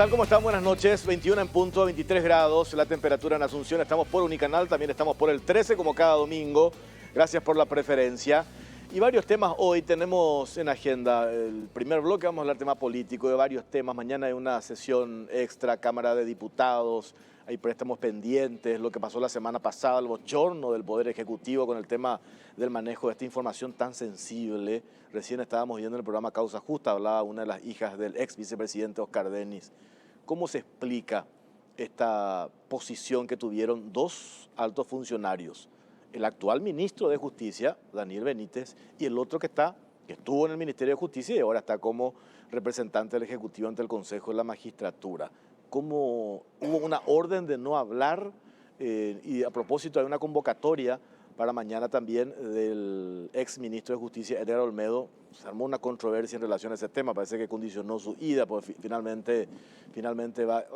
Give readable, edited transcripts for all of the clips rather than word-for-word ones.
tal? ¿Cómo están? Buenas noches. 21 en punto, 23 grados la temperatura en Asunción. Estamos por Unicanal, también estamos por el 13 como cada domingo. Gracias por la preferencia. Y varios temas hoy tenemos en agenda. El primer bloque vamos a hablar tema político, de varios temas. Mañana hay una sesión extra, Cámara de Diputados. Hay préstamos pendientes, lo que pasó la semana pasada, el bochorno del Poder Ejecutivo con el tema del manejo de esta información tan sensible. Recién estábamos viendo en el programa Causa Justa, hablaba una de las hijas del ex vicepresidente Oscar Denis. ¿Cómo se explica esta posición que tuvieron dos altos funcionarios? El actual ministro de Justicia, Daniel Benítez, y el otro que estuvo en el Ministerio de Justicia y ahora está como representante del Ejecutivo ante el Consejo de la Magistratura. ¿Cómo hubo una orden de no hablar? Y a propósito hay una convocatoria para mañana también del ex ministro de Justicia, Edgar Olmedo. Se armó una controversia en relación a ese tema, parece que condicionó su ida, porque finalmente va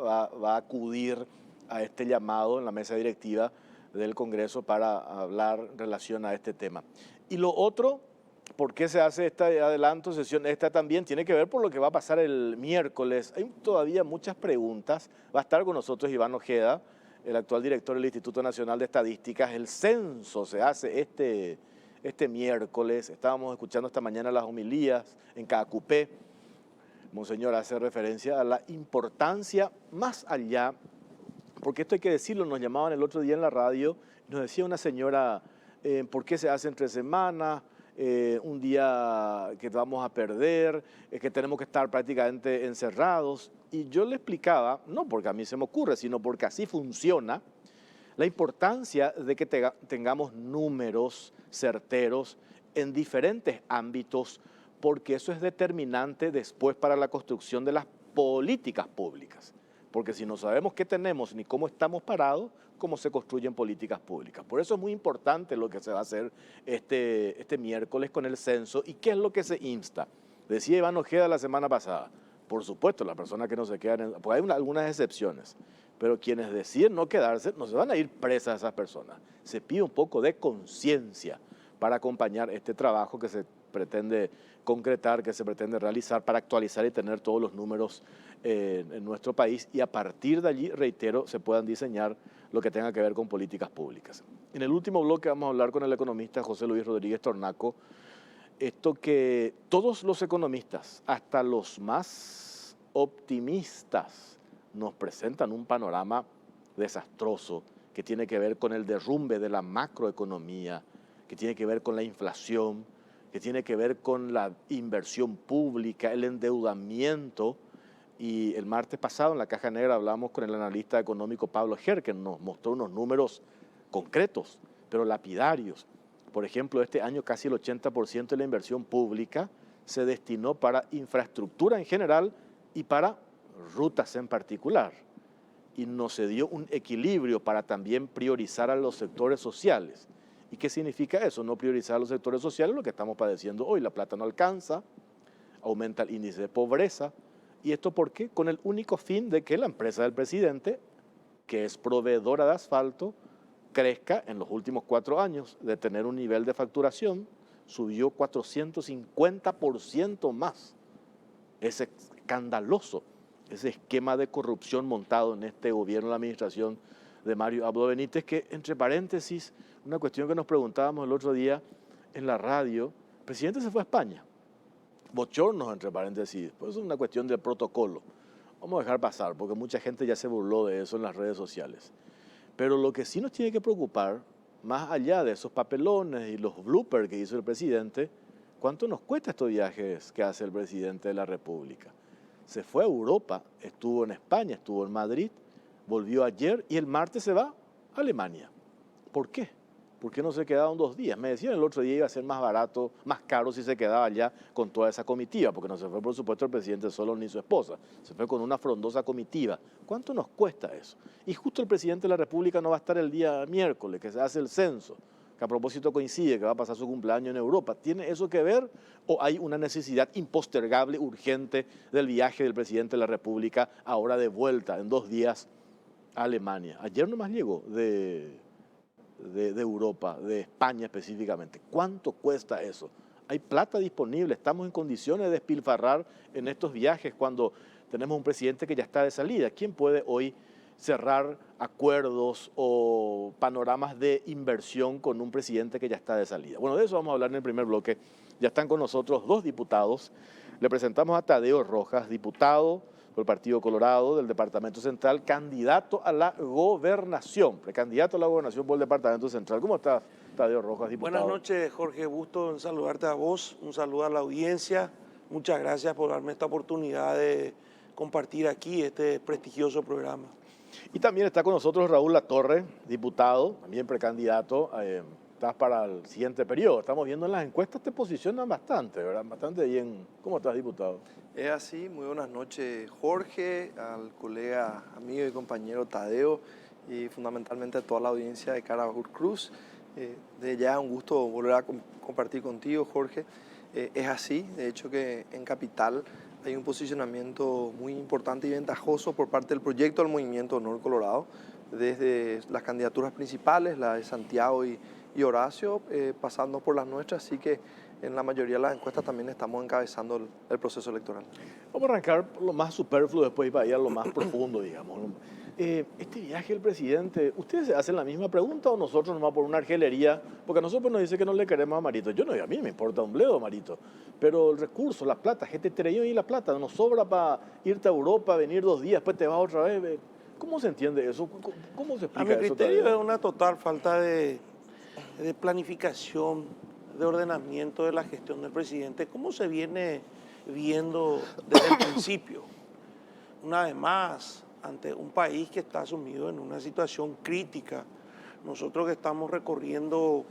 a acudir a este llamado en la mesa directiva del Congreso para hablar en relación a este tema. Y lo otro, ¿por qué se hace este adelanto, sesión esta también? Tiene que ver por lo que va a pasar el miércoles. Hay todavía muchas preguntas. Va a estar con nosotros Iván Ojeda, el actual director del Instituto Nacional de Estadísticas. El censo se hace este miércoles. Estábamos escuchando esta mañana las homilías en Caacupé. Monseñor hace referencia a la importancia más allá, porque esto hay que decirlo, nos llamaban el otro día en la radio, nos decía una señora, ¿por qué se hace entre semanas? Un día que vamos a perder, que tenemos que estar prácticamente encerrados. Y yo le explicaba, no porque a mí se me ocurre, sino porque así funciona, la importancia de que tengamos números certeros en diferentes ámbitos, porque eso es determinante después para la construcción de las políticas públicas. Porque si no sabemos qué tenemos ni cómo estamos parados, cómo se construyen políticas públicas. Por eso es muy importante lo que se va a hacer este miércoles con el censo y qué es lo que se insta. Decía Iván Ojeda la semana pasada, por supuesto, las personas que no se quedan, porque hay algunas excepciones, pero quienes deciden no quedarse, no se van a ir presas esas personas. Se pide un poco de conciencia para acompañar este trabajo que se pretende concretar, que se pretende realizar para actualizar y tener todos los números en nuestro país y a partir de allí, reitero, se puedan diseñar lo que tenga que ver con políticas públicas. En el último bloque vamos a hablar con el economista José Luis Rodríguez Tornaco, esto que todos los economistas, hasta los más optimistas, nos presentan un panorama desastroso que tiene que ver con el derrumbe de la macroeconomía, que tiene que ver con la inflación, que tiene que ver con la inversión pública, el endeudamiento. Y el martes pasado en la Caja Negra hablamos con el analista económico Pablo Ger, que nos mostró unos números concretos, pero lapidarios. Por ejemplo, este año casi el 80% de la inversión pública se destinó para infraestructura en general y para rutas en particular. Y no se dio un equilibrio para también priorizar a los sectores sociales. ¿Y qué significa eso? No priorizar a los sectores sociales, lo que estamos padeciendo hoy. La plata no alcanza, aumenta el índice de pobreza. ¿Y esto por qué? Con el único fin de que la empresa del presidente, que es proveedora de asfalto, crezca en los últimos 4 años de tener un nivel de facturación, subió 450% más. Es escandaloso ese esquema de corrupción montado en este gobierno, la administración de Mario Abdo Benítez, que entre paréntesis, una cuestión que nos preguntábamos el otro día en la radio, el presidente se fue a España. Bochornos, entre paréntesis, pues es una cuestión del protocolo. Vamos a dejar pasar, porque mucha gente ya se burló de eso en las redes sociales. Pero lo que sí nos tiene que preocupar, más allá de esos papelones y los bloopers que hizo el presidente, ¿cuánto nos cuesta estos viajes que hace el presidente de la República? Se fue a Europa, estuvo en España, estuvo en Madrid, volvió ayer y el martes se va a Alemania. ¿Por qué? ¿Por qué no se quedaron 2 días? Me decían el otro día iba a ser más barato, más caro si se quedaba allá con toda esa comitiva, porque no se fue por supuesto el presidente solo ni su esposa, se fue con una frondosa comitiva. ¿Cuánto nos cuesta eso? Y justo el presidente de la República no va a estar el día miércoles, que se hace el censo, que a propósito coincide que va a pasar su cumpleaños en Europa. ¿Tiene eso que ver o hay una necesidad impostergable, urgente del viaje del presidente de la República ahora de vuelta en 2 días a Alemania? Ayer nomás llegó de Europa, de España específicamente. ¿Cuánto cuesta eso? Hay plata disponible, estamos en condiciones de despilfarrar en estos viajes cuando tenemos un presidente que ya está de salida. ¿Quién puede hoy cerrar acuerdos o panoramas de inversión con un presidente que ya está de salida? Bueno, de eso vamos a hablar en el primer bloque. Ya están con nosotros dos diputados. Le presentamos a Tadeo Rojas, diputado por el Partido Colorado del Departamento Central, candidato a la gobernación, precandidato a la gobernación por el Departamento Central. ¿Cómo está Tadeo Rojas, diputado? Buenas noches, Jorge. Gusto en saludarte a vos, un saludo a la audiencia. Muchas gracias por darme esta oportunidad de compartir aquí este prestigioso programa. Y también está con nosotros Raúl Latorre, diputado, también precandidato. Estás para el siguiente periodo. Estamos viendo en las encuestas, te posicionan bastante, ¿verdad? Bastante bien. ¿Cómo estás, diputado? Es así. Muy buenas noches, Jorge, al colega, amigo y compañero Tadeo y fundamentalmente a toda la audiencia de Carabajur Cruz. De ya un gusto volver a compartir contigo, Jorge. Es así, de hecho que en Capital hay un posicionamiento muy importante y ventajoso por parte del proyecto del Movimiento Honor Colorado, desde las candidaturas principales, la de Santiago y Horacio, pasando por las nuestras, así que en la mayoría de las encuestas también estamos encabezando el proceso electoral. Vamos a arrancar por lo más superfluo, después va a ir a lo más profundo, digamos. Este viaje del presidente, ¿ustedes se hacen la misma pregunta o nosotros nomás por una argelería? Porque a nosotros nos dice que no le queremos a Marito. Yo no, a mí me importa un bledo, Marito. Pero el recurso, la plata, gente te y la plata, nos sobra para irte a Europa, venir 2 días, después te vas otra vez. ¿Cómo se entiende eso? ¿Cómo se explica eso? A mi criterio es una total falta de planificación, de ordenamiento de la gestión del presidente, como se viene viendo desde el principio. Una vez más, ante un país que está sumido en una situación crítica, nosotros que estamos recorriendo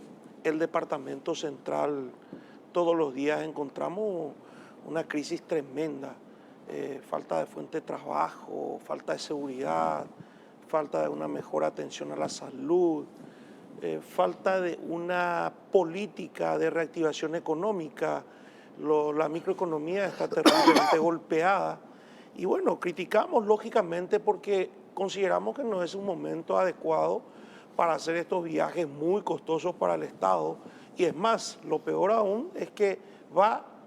el departamento central todos los días encontramos una crisis tremenda, falta de fuente de trabajo, falta de seguridad, falta de una mejor atención a la salud, falta de una política de reactivación económica, la microeconomía está terriblemente golpeada y bueno, criticamos lógicamente porque consideramos que no es un momento adecuado para hacer estos viajes muy costosos para el Estado y es más, lo peor aún es que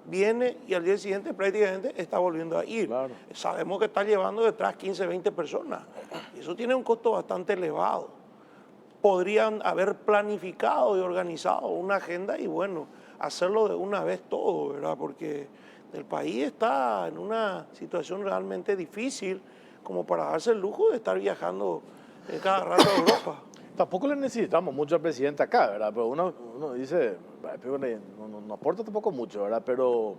viene y al día siguiente prácticamente está volviendo a ir. Claro. Sabemos que está llevando detrás 15, 20 personas y eso tiene un costo bastante elevado. Podrían haber planificado y organizado una agenda y bueno, hacerlo de una vez todo, ¿verdad? Porque el país está en una situación realmente difícil como para darse el lujo de estar viajando cada rato a Europa. Tampoco le necesitamos mucho al presidente acá, ¿verdad? Pero uno dice, no aporta tampoco mucho, ¿verdad? Pero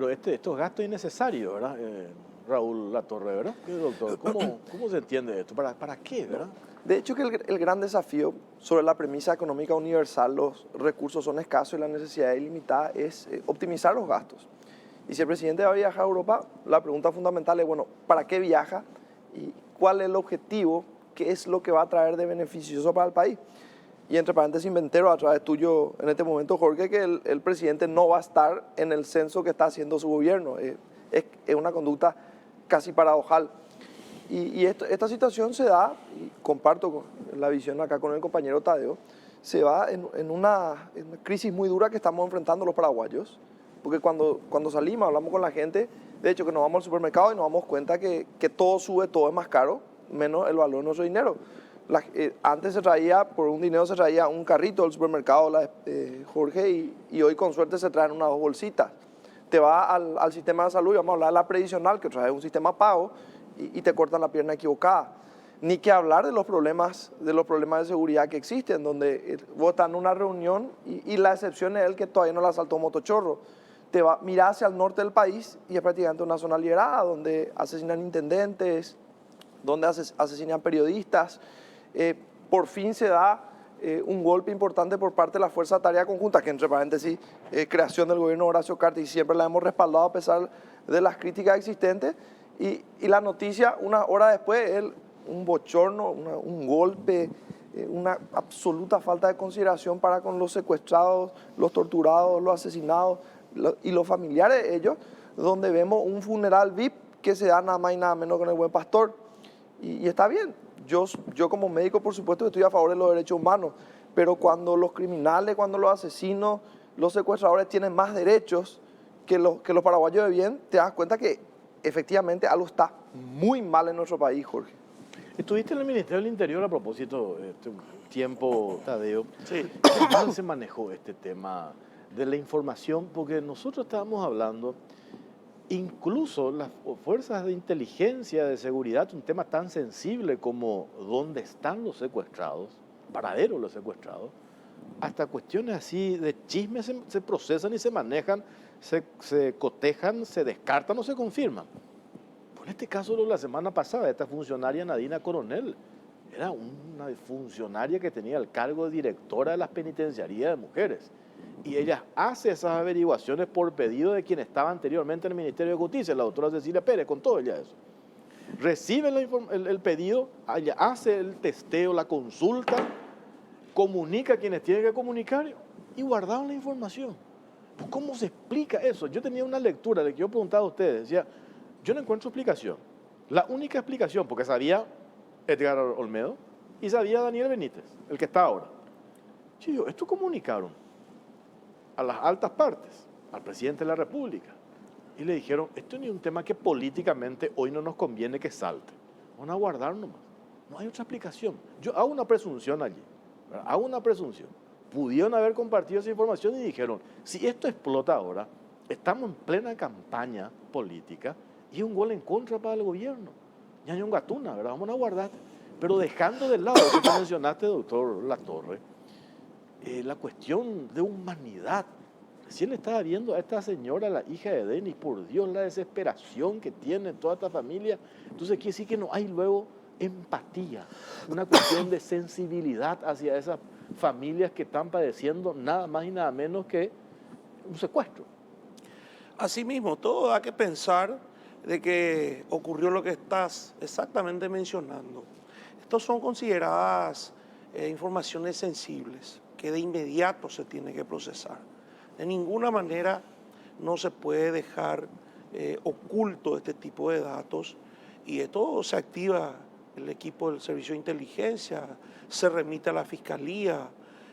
estos gastos innecesarios, ¿verdad? Raúl Latorre, ¿verdad? Doctor, ¿cómo se entiende esto? ¿Para qué, verdad? De hecho que el gran desafío sobre la premisa económica universal, los recursos son escasos y la necesidad ilimitada es optimizar los gastos. Y si el presidente va a viajar a Europa, la pregunta fundamental es, bueno, ¿para qué viaja? ¿Y cuál es el objetivo? ¿Qué es lo que va a traer de beneficioso para el país? Y entre paréntesis, me entero a través tuyo en este momento, Jorge, que el presidente no va a estar en el censo que está haciendo su gobierno. Es una conducta casi paradojal. Y esta situación se da, y comparto la visión acá con el compañero Tadeo, se va en una crisis muy dura que estamos enfrentando los paraguayos, porque cuando salimos, hablamos con la gente, de hecho que nos vamos al supermercado y nos damos cuenta que todo sube, todo es más caro, menos el valor de nuestro dinero. Antes se traía, por un dinero se traía un carrito del supermercado, Jorge, y hoy con suerte se traen unas 2 bolsitas. Te va al sistema de salud, y vamos a hablar de la previsional, que trae un sistema pago, y te cortan la pierna equivocada. Ni que hablar de los problemas de seguridad que existen, donde vos estás en una reunión y la excepción es el que todavía no le asaltó un motochorro. Te va a mirar hacia el norte del país y es prácticamente una zona liberada, donde asesinan intendentes, donde asesinan periodistas. Por fin se da un golpe importante por parte de la Fuerza de Tarea Conjunta, que entre paréntesis, creación del gobierno de Horacio Cartes, y siempre la hemos respaldado a pesar de las críticas existentes. Y la noticia, una hora después, es un bochorno, un golpe, una absoluta falta de consideración para con los secuestrados, los torturados, los asesinados y los familiares de ellos, donde vemos un funeral VIP que se da nada más y nada menos con el Buen Pastor. Y está bien, yo como médico por supuesto estoy a favor de los derechos humanos, pero cuando los criminales, cuando los asesinos, los secuestradores tienen más derechos que los paraguayos de bien, te das cuenta que efectivamente algo está muy mal en nuestro país, Jorge. Estuviste en el Ministerio del Interior a propósito, un tiempo, Tadeo. Sí. ¿Cómo se manejó este tema de la información? Porque nosotros estábamos hablando, incluso las fuerzas de inteligencia, de seguridad, un tema tan sensible como dónde están los secuestrados, paradero de los secuestrados, hasta cuestiones así de chismes se procesan y se manejan, se cotejan, se descartan o se confirman. En este caso, la semana pasada, esta funcionaria Nadina Coronel era una funcionaria que tenía el cargo de directora de las penitenciarías de mujeres. Y ella hace esas averiguaciones por pedido de quien estaba anteriormente en el Ministerio de Justicia, la doctora Cecilia Pérez, con todo ella eso. Recibe el pedido, ella hace el testeo, la consulta, comunica a quienes tienen que comunicar y guardaron la información. Pues, ¿cómo se explica eso? Yo tenía una lectura de que yo preguntaba a ustedes, decía, yo no encuentro explicación. La única explicación, porque sabía Edgar Olmedo y sabía Daniel Benítez, el que está ahora. Yo digo, esto comunicaron a las altas partes, al presidente de la República, y le dijeron, esto ni un tema que políticamente hoy no nos conviene que salte. Van a guardar nomás. No hay otra explicación. Yo hago una presunción allí, ¿verdad? Hago una presunción. Pudieron haber compartido esa información y dijeron, si esto explota ahora, estamos en plena campaña política, y es un gol en contra para el gobierno. Ñaño Gatuna, ¿verdad? Vamos a guardar. Pero dejando de lado lo que mencionaste, doctor Latorre, la cuestión de humanidad. Recién le estaba viendo a esta señora, la hija de Denis, por Dios, la desesperación que tiene toda esta familia. Entonces quiere decir que no hay luego empatía, una cuestión de sensibilidad hacia esas familias que están padeciendo nada más y nada menos que un secuestro. Asimismo, todo da que pensar de que ocurrió lo que estás exactamente mencionando. Estos son consideradas informaciones sensibles que de inmediato se tiene que procesar. De ninguna manera no se puede dejar oculto este tipo de datos y esto se activa el equipo del Servicio de Inteligencia, se remite a la Fiscalía.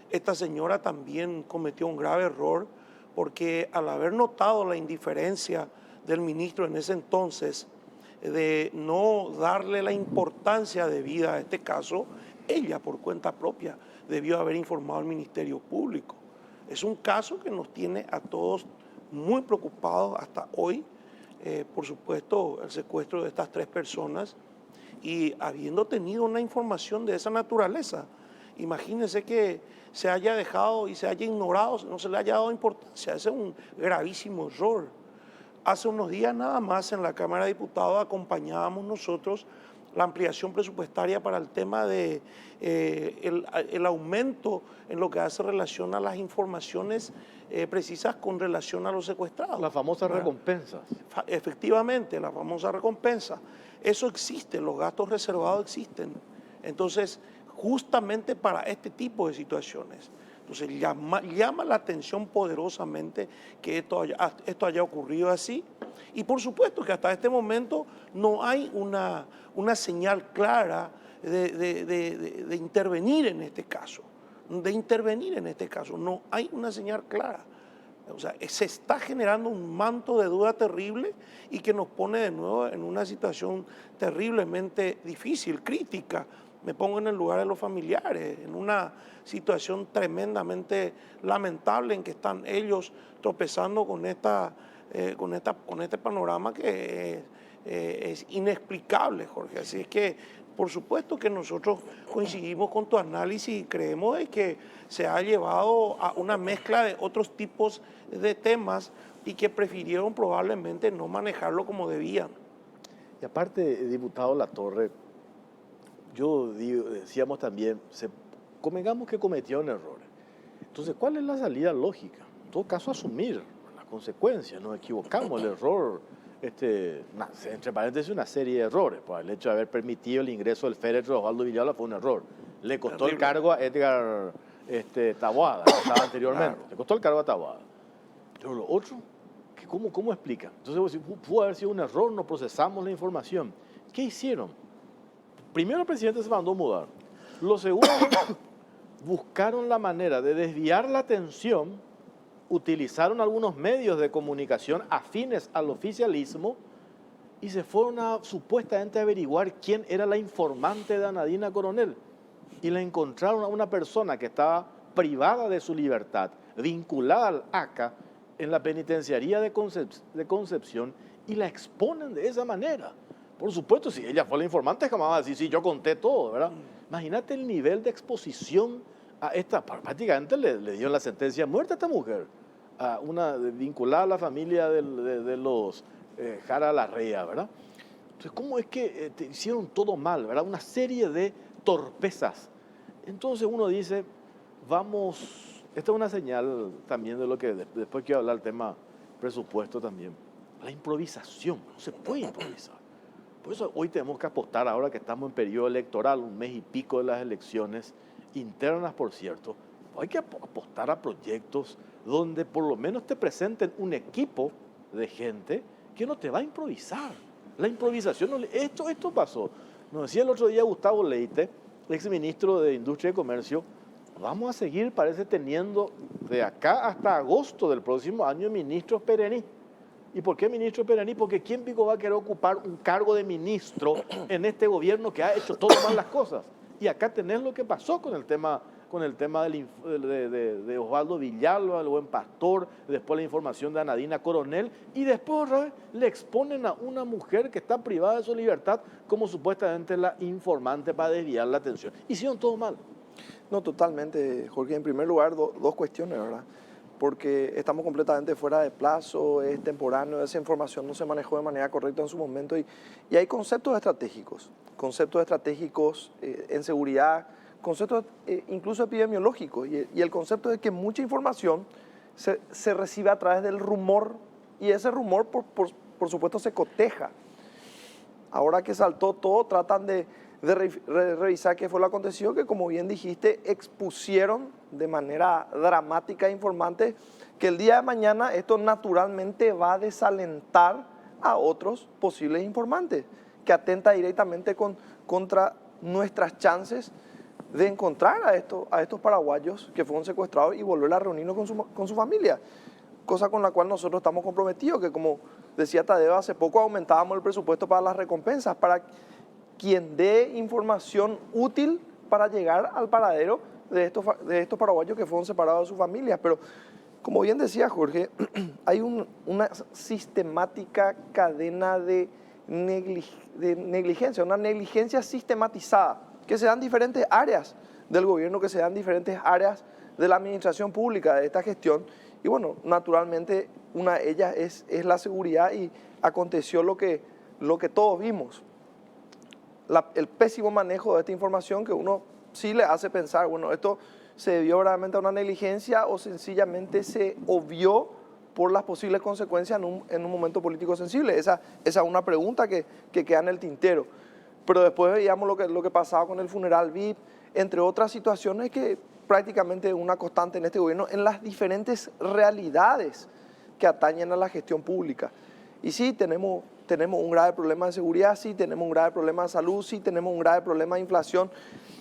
Esta señora también cometió un grave error porque al haber notado la indiferencia del ministro en ese entonces de no darle la importancia debida a este caso, ella por cuenta propia debió haber informado al Ministerio Público. Es un caso que nos tiene a todos muy preocupados hasta hoy, por supuesto el secuestro de estas 3 personas y habiendo tenido una información de esa naturaleza, imagínense que se haya dejado y se haya ignorado, no se le haya dado importancia, ese es un gravísimo error. Hace unos días nada más en la Cámara de Diputados acompañábamos nosotros la ampliación presupuestaria para el tema de el aumento en lo que hace relación a las informaciones precisas con relación a los secuestrados. Las famosas recompensas. Efectivamente, la famosa recompensa. Eso existe, los gastos reservados existen. Entonces, justamente para este tipo de situaciones. Entonces llama la atención poderosamente que esto haya ocurrido así y por supuesto que hasta este momento no hay una señal clara de intervenir en este caso, no hay una señal clara. O sea, se está generando un manto de duda terrible y que nos pone de nuevo en una situación terriblemente difícil, crítica. Me pongo en el lugar de los familiares, en una situación tremendamente lamentable en que están ellos tropezando con este panorama que es inexplicable, Jorge. Así es que, por supuesto que nosotros coincidimos con tu análisis y creemos de que se ha llevado a una mezcla de otros tipos de temas y que prefirieron probablemente no manejarlo como debían. Y aparte, diputado Latorre, decíamos también, convengamos que cometieron errores. Entonces, ¿cuál es la salida lógica? En todo caso, asumir las consecuencias, nos equivocamos, el error, entre paréntesis, una serie de errores. Pues el hecho de haber permitido el ingreso del féretro de Osvaldo Villalba fue un error. Le costó el cargo a Edgar Taboada, que estaba anteriormente. Claro. Le costó el cargo a Taboada. Pero lo otro, ¿cómo explica? Entonces, pudo haber sido un error, no procesamos la información. ¿Qué hicieron? Primero el presidente se mandó mudar. Lo segundo, buscaron la manera de desviar la atención, utilizaron algunos medios de comunicación afines al oficialismo y se fueron a supuestamente averiguar quién era la informante de Anadina Coronel. Y le encontraron a una persona que estaba privada de su libertad, vinculada al ACA, en la penitenciaría de Concepción, y la exponen de esa manera. Por supuesto, si ella fue la informante, jamás va a decir, sí, yo conté todo, ¿verdad? Imagínate el nivel de exposición a esta, prácticamente le dio la sentencia de muerte a esta mujer, a una vinculada a la familia de los Jara Larrea, ¿verdad? Entonces, ¿cómo es que hicieron todo mal, ¿verdad? Una serie de torpezas. Entonces uno dice, vamos, esta es una señal también de lo que después quiero hablar del tema presupuesto también. La improvisación, no se puede improvisar. Por eso hoy tenemos que apostar, ahora que estamos en periodo electoral, un mes y pico de las elecciones internas, por cierto, hay que apostar a proyectos donde por lo menos te presenten un equipo de gente que no te va a improvisar. La improvisación, esto pasó. Nos decía el otro día Gustavo Leite, exministro de Industria y Comercio, vamos a seguir, parece, teniendo de acá hasta agosto del próximo año ministros perení. ¿Y por qué ministro perení? Porque ¿quién pico va a querer ocupar un cargo de ministro en este gobierno que ha hecho todo mal las cosas? Y acá tenés lo que pasó con el tema de Osvaldo Villalba, el buen pastor, después la información de Anadina Coronel, y después otra vez le exponen a una mujer que está privada de su libertad como supuestamente la informante para desviar la atención. Hicieron todo mal. No, totalmente, Jorge. En primer lugar, dos cuestiones, ¿verdad? Porque estamos completamente fuera de plazo, es temporáneo, esa información no se manejó de manera correcta en su momento y hay conceptos estratégicos en seguridad, conceptos incluso epidemiológicos y el concepto de que mucha información se recibe a través del rumor y ese rumor por supuesto se coteja. Ahora que saltó todo, tratan de revisar qué fue lo acontecido, que como bien dijiste, expusieron de manera dramática e informante que el día de mañana esto naturalmente va a desalentar a otros posibles informantes, que atenta directamente contra nuestras chances de encontrar a estos paraguayos que fueron secuestrados y volver a reunirnos con su familia, cosa con la cual nosotros estamos comprometidos, que como decía Tadeo, hace poco aumentábamos el presupuesto para las recompensas, para quien dé información útil para llegar al paradero de estos paraguayos que fueron separados de sus familias. Pero, como bien decía Jorge, hay una sistemática cadena de negligencia, una negligencia sistematizada, que se dan en diferentes áreas del gobierno, que se dan en diferentes áreas de la administración pública, de esta gestión. Y bueno, naturalmente, una de ellas es la seguridad y aconteció lo que todos vimos. El pésimo manejo de esta información que uno sí le hace pensar, bueno, esto se debió realmente a una negligencia o sencillamente se obvió por las posibles consecuencias en un momento político sensible. Esa es una pregunta que queda en el tintero. Pero después veíamos lo que pasaba con el funeral VIP, entre otras situaciones que prácticamente es una constante en este gobierno, en las diferentes realidades que atañen a la gestión pública. Y sí, tenemos un grave problema de seguridad, sí, tenemos un grave problema de salud, sí, tenemos un grave problema de inflación,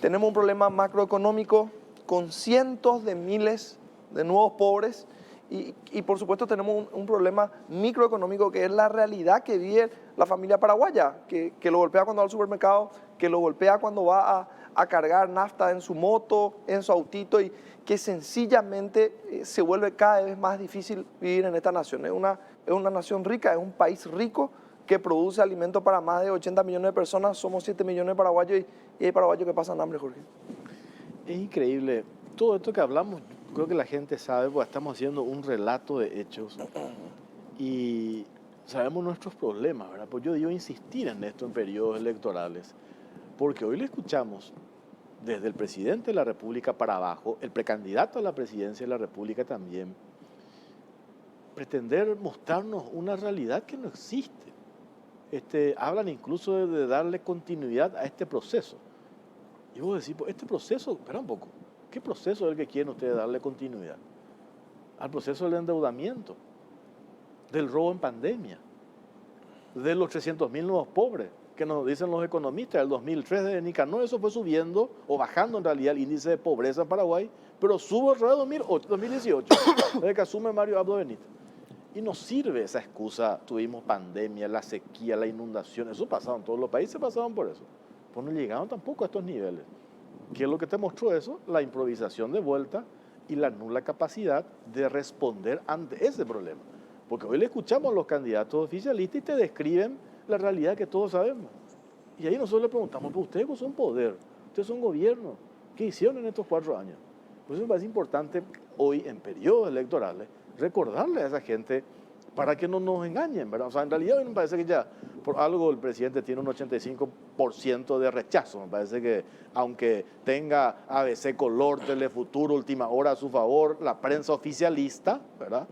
tenemos un problema macroeconómico con cientos de miles de nuevos pobres y por supuesto tenemos un problema microeconómico que es la realidad que vive la familia paraguaya, que lo golpea cuando va al supermercado, que lo golpea cuando va a cargar nafta en su moto, en su autito y que sencillamente se vuelve cada vez más difícil vivir en esta nación. Es una nación rica, es un país rico que produce alimentos para más de 80 millones de personas, somos 7 millones de paraguayos y hay paraguayos que pasan hambre, Jorge. Es increíble. Todo esto que hablamos, creo que la gente sabe, porque estamos haciendo un relato de hechos y sabemos nuestros problemas, ¿verdad? Pues yo digo insistir en esto en periodos electorales, porque hoy le escuchamos desde el presidente de la República para abajo, el precandidato a la presidencia de la República también, pretender mostrarnos una realidad que no existe. Hablan incluso de darle continuidad a este proceso. Y vos decís, pues este proceso, espera un poco, ¿qué proceso es el que quieren ustedes darle continuidad? Al proceso del endeudamiento, del robo en pandemia, de los 300.000 nuevos pobres, que nos dicen los economistas, el 2003 de Nicanor, eso fue subiendo o bajando en realidad el índice de pobreza en Paraguay, pero sube otra vez 2018, desde que asume Mario Abdo Benítez. Y no sirve esa excusa, tuvimos pandemia, la sequía, la inundación, eso pasaron, todos los países pasaban por eso. Pues no llegaron tampoco a estos niveles. ¿Qué es lo que te mostró eso? La improvisación de vuelta y la nula capacidad de responder ante ese problema. Porque hoy le escuchamos a los candidatos oficialistas y te describen la realidad que todos sabemos. Y ahí nosotros le preguntamos, ¿pero ustedes son poder? ¿Ustedes son gobierno? ¿Qué hicieron en estos 4 años? Por eso me parece importante hoy, en periodos electorales, recordarle a esa gente para que no nos engañen, ¿verdad? O sea, en realidad me parece que ya por algo el presidente tiene un 85% de rechazo. Me parece que aunque tenga ABC Color, Telefuturo, Última Hora a su favor, la prensa oficialista, ¿verdad?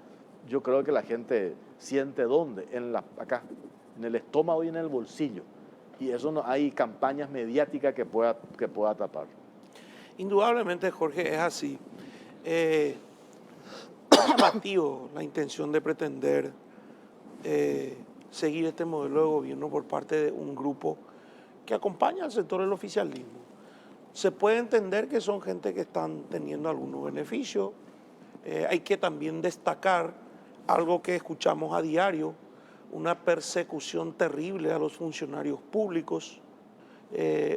Yo creo que la gente siente dónde, acá, en el estómago y en el bolsillo. Y eso no hay campañas mediáticas que pueda tapar. Indudablemente, Jorge, es así. Es llamativo la intención de pretender seguir este modelo de gobierno por parte de un grupo que acompaña al sector del oficialismo. Se puede entender que son gente que están teniendo algunos beneficios. Hay que también destacar algo que escuchamos a diario, una persecución terrible a los funcionarios públicos,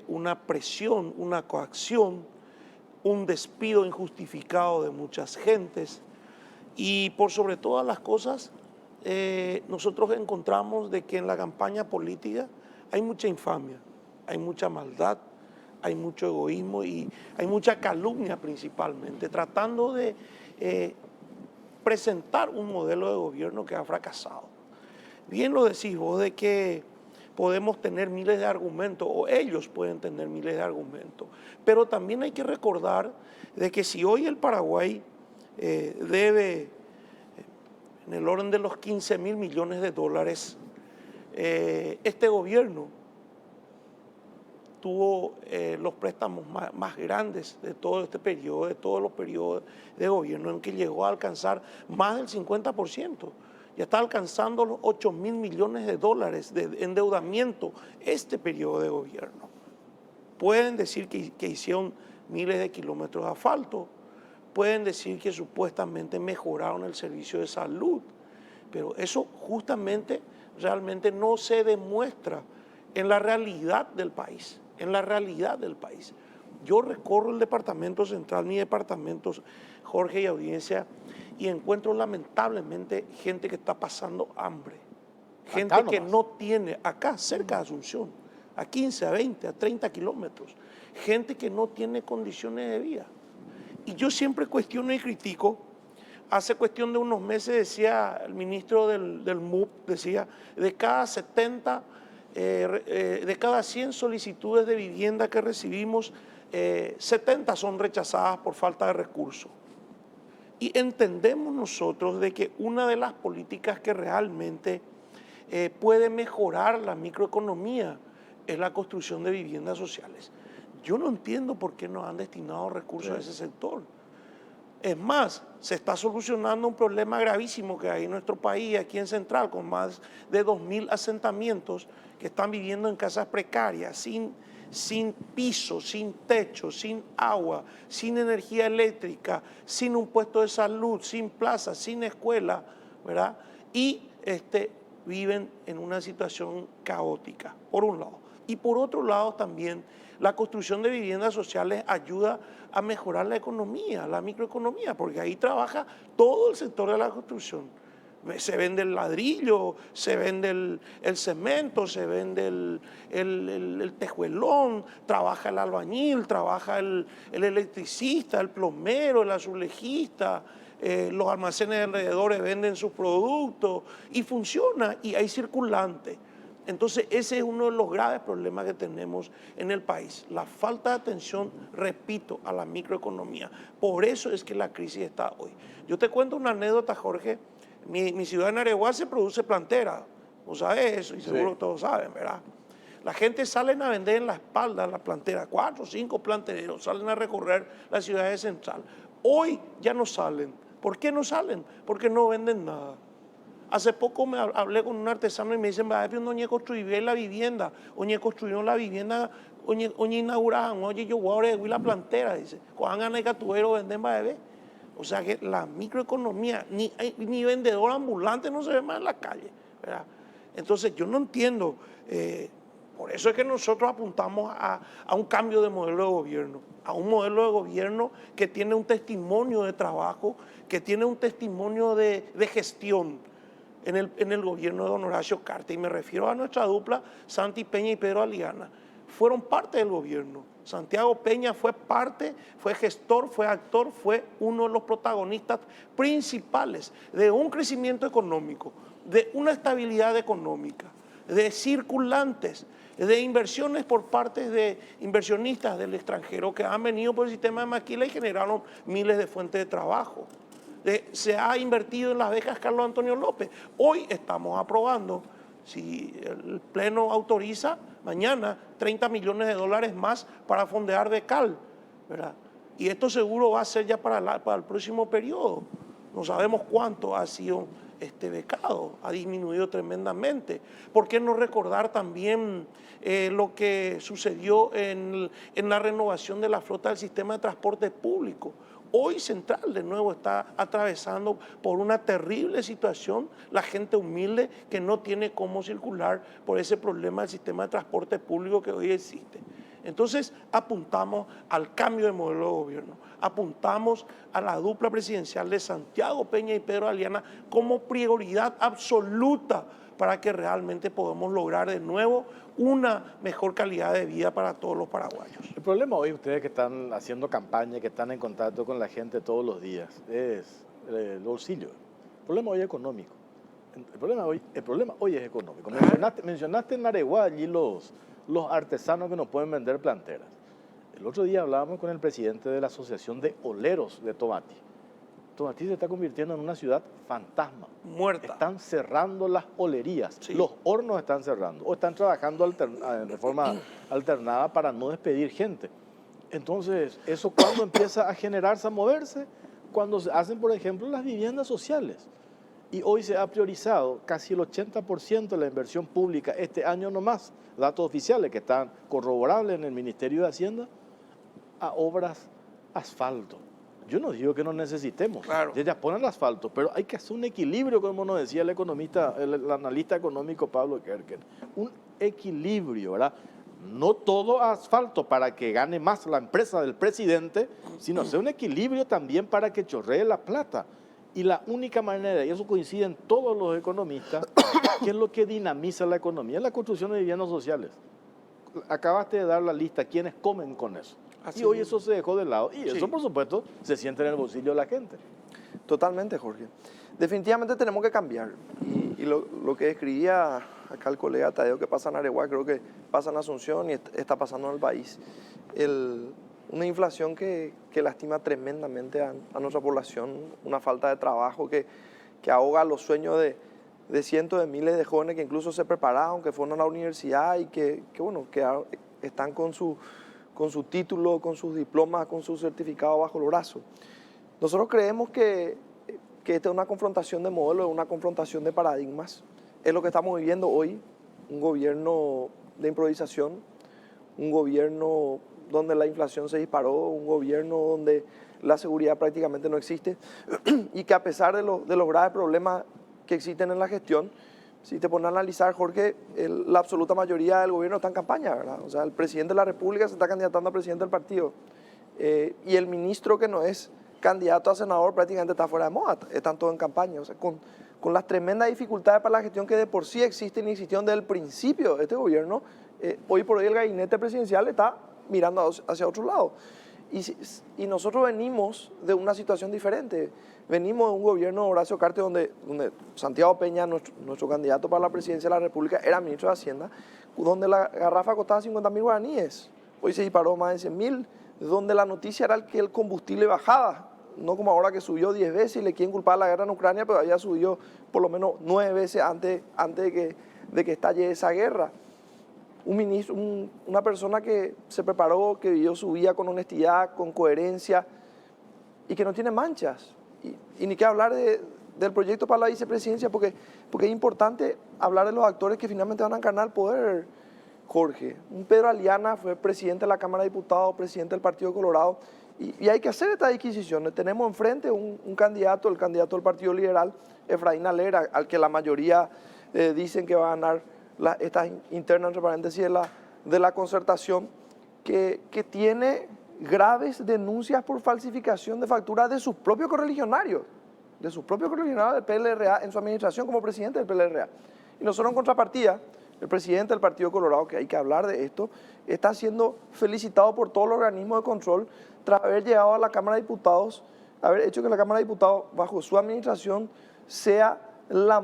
una presión, una coacción, un despido injustificado de muchas gentes y por sobre todas las cosas nosotros encontramos de que en la campaña política hay mucha infamia, hay mucha maldad, hay mucho egoísmo y hay mucha calumnia principalmente, tratando de presentar un modelo de gobierno que ha fracasado. Bien lo decís vos de que podemos tener miles de argumentos, o ellos pueden tener miles de argumentos, pero también hay que recordar de que si hoy el Paraguay debe en el orden de los 15.000 millones de dólares, este gobierno tuvo los préstamos más grandes de todo este periodo, de todos los periodos de gobierno, en que llegó a alcanzar más del 50%. Ya está alcanzando los 8.000 millones de dólares de endeudamiento este periodo de gobierno. Pueden decir que hicieron miles de kilómetros de asfalto, pueden decir que supuestamente mejoraron el servicio de salud, pero eso justamente realmente no se demuestra en la realidad del país, en la realidad del país. Yo recorro el departamento central, mi departamento, Jorge y audiencia, y encuentro lamentablemente gente que está pasando hambre, gente que no tiene, acá cerca de Asunción, a 15, a 20, a 30 kilómetros, gente que no tiene condiciones de vida. Y yo siempre cuestiono y critico. Hace cuestión de unos meses decía el ministro del MUP, decía, de cada 100 solicitudes de vivienda que recibimos, 70 son rechazadas por falta de recursos. Y entendemos nosotros de que una de las políticas que realmente puede mejorar la microeconomía es la construcción de viviendas sociales. Yo no entiendo por qué no han destinado recursos a ese sector. Es más, se está solucionando un problema gravísimo que hay en nuestro país, aquí en Central, con más de 2.000 asentamientos que están viviendo en casas precarias, sin piso, sin techo, sin agua, sin energía eléctrica, sin un puesto de salud, sin plaza, sin escuela, ¿verdad? Y viven en una situación caótica, por un lado. Y por otro lado también, la construcción de viviendas sociales ayuda a mejorar la economía, la microeconomía, porque ahí trabaja todo el sector de la construcción. Se vende el ladrillo, se vende el cemento, se vende el tejuelón, trabaja el albañil, trabaja el electricista, el plomero, el azulejista, los almacenes de alrededores venden sus productos y funciona y hay circulante. Entonces ese es uno de los graves problemas que tenemos en el país, la falta de atención, repito, a la microeconomía. Por eso es que la crisis está hoy. Yo te cuento una anécdota, Jorge. Mi ciudad en Areguá se produce plantera, vos sabés eso y seguro todos saben, ¿verdad? La gente sale a vender en la espalda la plantera, 4 o 5 plantereros salen a recorrer la ciudad de Central. Hoy ya no salen. ¿Por qué no salen? Porque no venden nada. Hace poco me hablé con un artesano y me dicen, ¿dónde construir la vivienda? ¿Dónde construyeron la vivienda? ¿Dónde inauguraron? Oye, yo voy a la plantera, dice. Cuando hagan el catuero venden, O sea que la microeconomía, ni vendedor ambulante no se ve más en la calle, ¿verdad? Entonces yo no entiendo, por eso es que nosotros apuntamos a un cambio de modelo de gobierno, a un modelo de gobierno que tiene un testimonio de trabajo, que tiene un testimonio de gestión en el gobierno de don Horacio Cartes. Y me refiero a nuestra dupla, Santi Peña y Pedro Aliana. Fueron parte del gobierno. Santiago Peña fue parte, fue gestor, fue actor, fue uno de los protagonistas principales de un crecimiento económico, de una estabilidad económica, de circulantes, de inversiones por parte de inversionistas del extranjero que han venido por el sistema de maquila y generaron miles de fuentes de trabajo. Se ha invertido en las becas Carlos Antonio López. Hoy estamos aprobando, si el Pleno autoriza, mañana 30 millones de dólares más para fondear Becal, ¿verdad? Y esto seguro va a ser ya para el próximo periodo. No sabemos cuánto ha sido becado, ha disminuido tremendamente. ¿Por qué no recordar también lo que sucedió en la renovación de la flota del sistema de transporte público? Hoy Central de nuevo está atravesando por una terrible situación, la gente humilde que no tiene cómo circular por ese problema del sistema de transporte público que hoy existe. Entonces apuntamos al cambio de modelo de gobierno, apuntamos a la dupla presidencial de Santiago Peña y Pedro Aliana como prioridad absoluta para que realmente podamos lograr de nuevo una mejor calidad de vida para todos los paraguayos. El problema hoy, ustedes que están haciendo campaña, que están en contacto con la gente todos los días, es el bolsillo. El problema hoy es económico. El problema hoy es económico. Mencionaste en Areguá allí los artesanos que nos pueden vender planteras. El otro día hablábamos con el presidente de la Asociación de Oleros de Tomatí. Tomatí se está convirtiendo en una ciudad fantasma. Muerta. Están cerrando las olerías, sí. Los hornos están cerrando o están trabajando de forma alternada para no despedir gente. Entonces, ¿eso cuándo empieza a generarse, a moverse? Cuando se hacen, por ejemplo, las viviendas sociales. Y hoy se ha priorizado casi el 80% de la inversión pública este año nomás, datos oficiales que están corroborables en el Ministerio de Hacienda, a obras asfalto. Yo no digo que no necesitemos, claro. Ya ponen asfalto, pero hay que hacer un equilibrio, como nos decía el economista, el analista económico Pablo Kerken. Un equilibrio, ¿verdad? No todo asfalto para que gane más la empresa del presidente, sino hacer un equilibrio también para que chorree la plata. Y la única manera, y eso coinciden todos los economistas, que es lo que dinamiza la economía, es la construcción de viviendas sociales. Acabaste de dar la lista, ¿quiénes comen con eso? Así y hoy eso se dejó de lado. Y eso, por supuesto, se siente en el bolsillo de la gente. Totalmente, Jorge. Definitivamente tenemos que cambiar. Y lo que escribía acá el colega Tadeo, que pasa en Areguá, creo que pasa en Asunción y está pasando en el país. Una inflación que lastima tremendamente a nuestra población, una falta de trabajo que ahoga los sueños de cientos de miles de jóvenes que incluso se prepararon, que fueron a la universidad y que están con su título, con sus diplomas, con su certificado bajo el brazo. Nosotros creemos que esta es una confrontación de modelos, una confrontación de paradigmas. Es lo que estamos viviendo hoy, un gobierno de improvisación, un gobierno donde la inflación se disparó, un gobierno donde la seguridad prácticamente no existe y que a pesar de los graves problemas que existen en la gestión, si te pones a analizar, Jorge, la absoluta mayoría del gobierno está en campaña, ¿verdad? O sea, el presidente de la República se está candidatando a presidente del partido y el ministro que no es candidato a senador prácticamente está fuera de moda, están todos en campaña. O sea, con las tremendas dificultades para la gestión que de por sí existen y existieron desde el principio de este gobierno, hoy por hoy el gabinete presidencial está mirando hacia otro lado. Y nosotros venimos de una situación diferente. Venimos de un gobierno de Horacio Cartes donde Santiago Peña, nuestro candidato para la presidencia de la República, era ministro de Hacienda, donde la garrafa costaba 50.000 guaraníes. Hoy se disparó más de 100.000, donde la noticia era que el combustible bajaba, no como ahora que subió 10 veces y le quieren culpar a la guerra en Ucrania, pero había subido por lo menos 9 veces antes de que estalle esa guerra. Un ministro, una persona que se preparó, que vivió su vida con honestidad, con coherencia y que no tiene manchas. Y ni que hablar del proyecto para la vicepresidencia, porque es importante hablar de los actores que finalmente van a encarnar el poder, Jorge. Un Pedro Aliana fue presidente de la Cámara de Diputados, presidente del Partido Colorado, y hay que hacer estas adquisiciones. Tenemos enfrente un candidato, el candidato del Partido Liberal, Efraín Alera, al que la mayoría dicen que va a ganar estas internas, entre paréntesis, de la concertación, que tiene graves denuncias por falsificación de facturas de sus propios correligionarios, del PLRA en su administración como presidente del PLRA. Y nosotros en contrapartida, el presidente del Partido Colorado, que hay que hablar de esto, está siendo felicitado por todos los organismos de control tras haber llegado a la Cámara de Diputados, haber hecho que la Cámara de Diputados, bajo su administración, sea la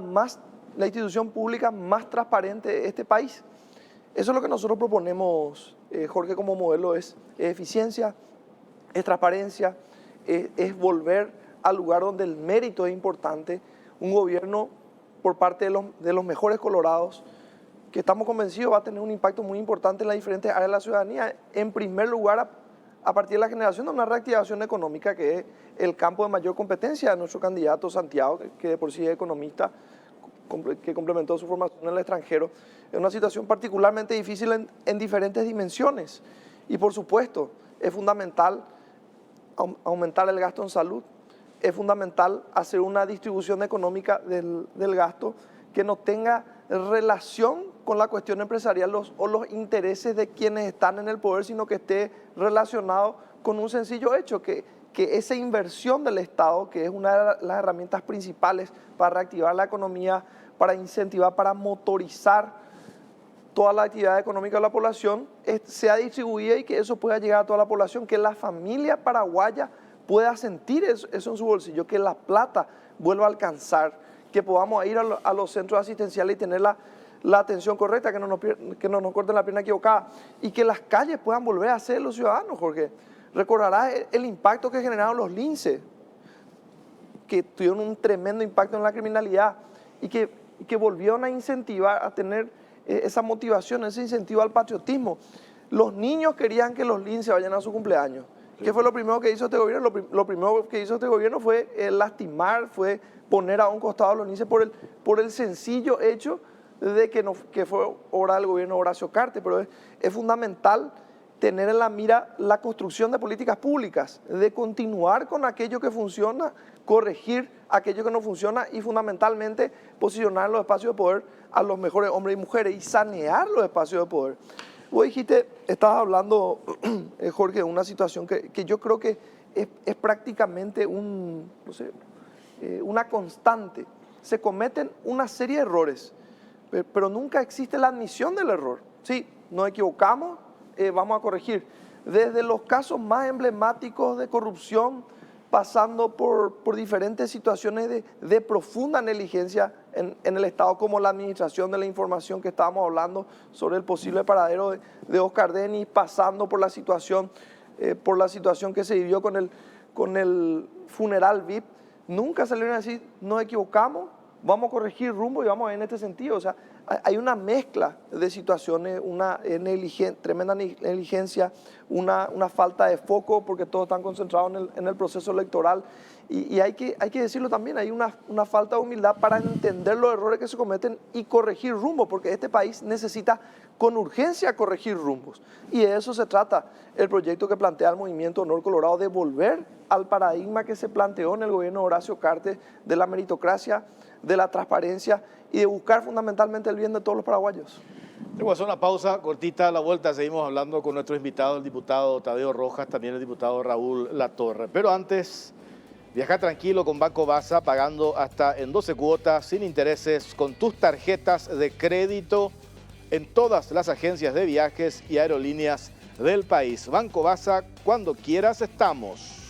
institución pública más transparente de este país. Eso es lo que nosotros proponemos, Jorge, como modelo, es eficiencia, es transparencia, es volver al lugar donde el mérito es importante, un gobierno por parte de los mejores colorados, que estamos convencidos va a tener un impacto muy importante en las diferentes áreas de la ciudadanía. En primer lugar, a partir de la generación de una reactivación económica, que es el campo de mayor competencia de nuestro candidato Santiago, que de por sí es economista, que complementó su formación en el extranjero, es una situación particularmente difícil en diferentes dimensiones. Y por supuesto, es fundamental aumentar el gasto en salud, es fundamental hacer una distribución económica del gasto que no tenga relación con la cuestión empresarial o los intereses de quienes están en el poder, sino que esté relacionado con un sencillo hecho, que esa inversión del Estado, que es una de las herramientas principales para reactivar la economía, para incentivar, para motorizar toda la actividad económica de la población, sea distribuida y que eso pueda llegar a toda la población, que la familia paraguaya pueda sentir eso en su bolsillo, que la plata vuelva a alcanzar, que podamos ir a los centros asistenciales y tener la atención correcta, que no nos corten la pierna equivocada, y que las calles puedan volver a ser los ciudadanos, Jorge. Recordarás el impacto que generaron los linces, que tuvieron un tremendo impacto en la criminalidad y que volvieron a incentivar, a tener esa motivación, ese incentivo al patriotismo. Los niños querían que los linces vayan a su cumpleaños. ¿Qué fue lo primero que hizo este gobierno? Lo primero que hizo este gobierno fue lastimar, fue poner a un costado a los linces por el sencillo hecho de que fue obra del gobierno Horacio Cartes, pero es fundamental tener en la mira la construcción de políticas públicas, de continuar con aquello que funciona, corregir aquello que no funciona y fundamentalmente posicionar en los espacios de poder a los mejores hombres y mujeres y sanear los espacios de poder. Vos dijiste, estabas hablando, Jorge, de una situación que yo creo que es prácticamente una constante. Se cometen una serie de errores, pero nunca existe la admisión del error. Sí, nos equivocamos, vamos a corregir. Desde los casos más emblemáticos de corrupción, pasando por diferentes situaciones de profunda negligencia en el Estado, como la administración de la información que estábamos hablando sobre el posible paradero de Oscar Denis, pasando por la situación que se vivió con el funeral VIP. Nunca salieron a decir, nos equivocamos, vamos a corregir rumbo y vamos a ir en este sentido. O sea, hay una mezcla de situaciones, una tremenda negligencia, una falta de foco porque todos están concentrados en el proceso electoral. Y hay que decirlo también, hay una falta de humildad para entender los errores que se cometen y corregir rumbo, porque este país necesita con urgencia corregir rumbos. Y de eso se trata el proyecto que plantea el Movimiento Honor Colorado, de volver al paradigma que se planteó en el gobierno de Horacio Cartes, de la meritocracia, de la transparencia y de buscar fundamentalmente el bien de todos los paraguayos. Tengo que hacer una pausa cortita, a la vuelta seguimos hablando con nuestro invitado, el diputado Tadeo Rojas, también el diputado Raúl Latorre. Pero antes, viaja tranquilo con Banco Basa, pagando hasta en 12 cuotas sin intereses con tus tarjetas de crédito en todas las agencias de viajes y aerolíneas del país. Banco Basa, cuando quieras estamos.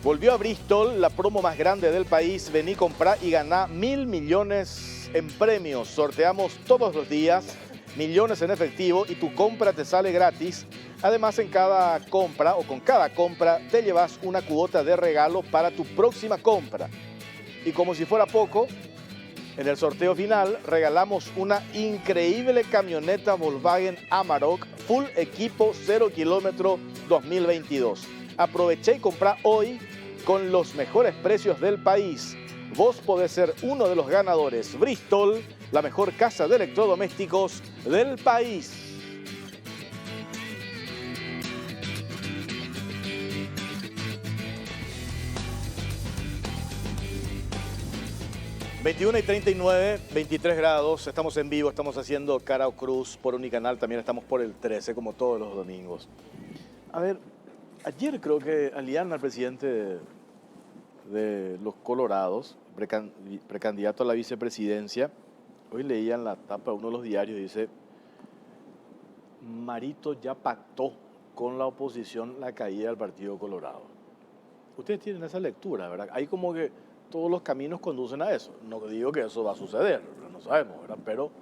Volvió a Bristol, la promo más grande del país. Vení, comprá y ganá 1.000 millones en premios. Sorteamos todos los días millones en efectivo y tu compra te sale gratis. Además, en cada compra o con cada compra te llevas una cuota de regalo para tu próxima compra. Y como si fuera poco, en el sorteo final regalamos una increíble camioneta Volkswagen Amarok full equipo 0 kilómetro 2022. Aproveché y comprá hoy con los mejores precios del país. vos podés ser uno de los ganadores. Bristol, la mejor casa de electrodomésticos del país. ...21:39, 23 grados, estamos en vivo, estamos haciendo Cara o Cruz por Unicanal, también estamos por el 13, como todos los domingos. A ver, ayer creo que Aliana, el presidente de los Colorados, precandidato a la vicepresidencia, hoy leía en la tapa de uno de los diarios, dice, Marito ya pactó con la oposición la caída del Partido Colorado. Ustedes tienen esa lectura, ¿verdad? Hay como que todos los caminos conducen a eso. No digo que eso va a suceder, no sabemos, ¿verdad? Pero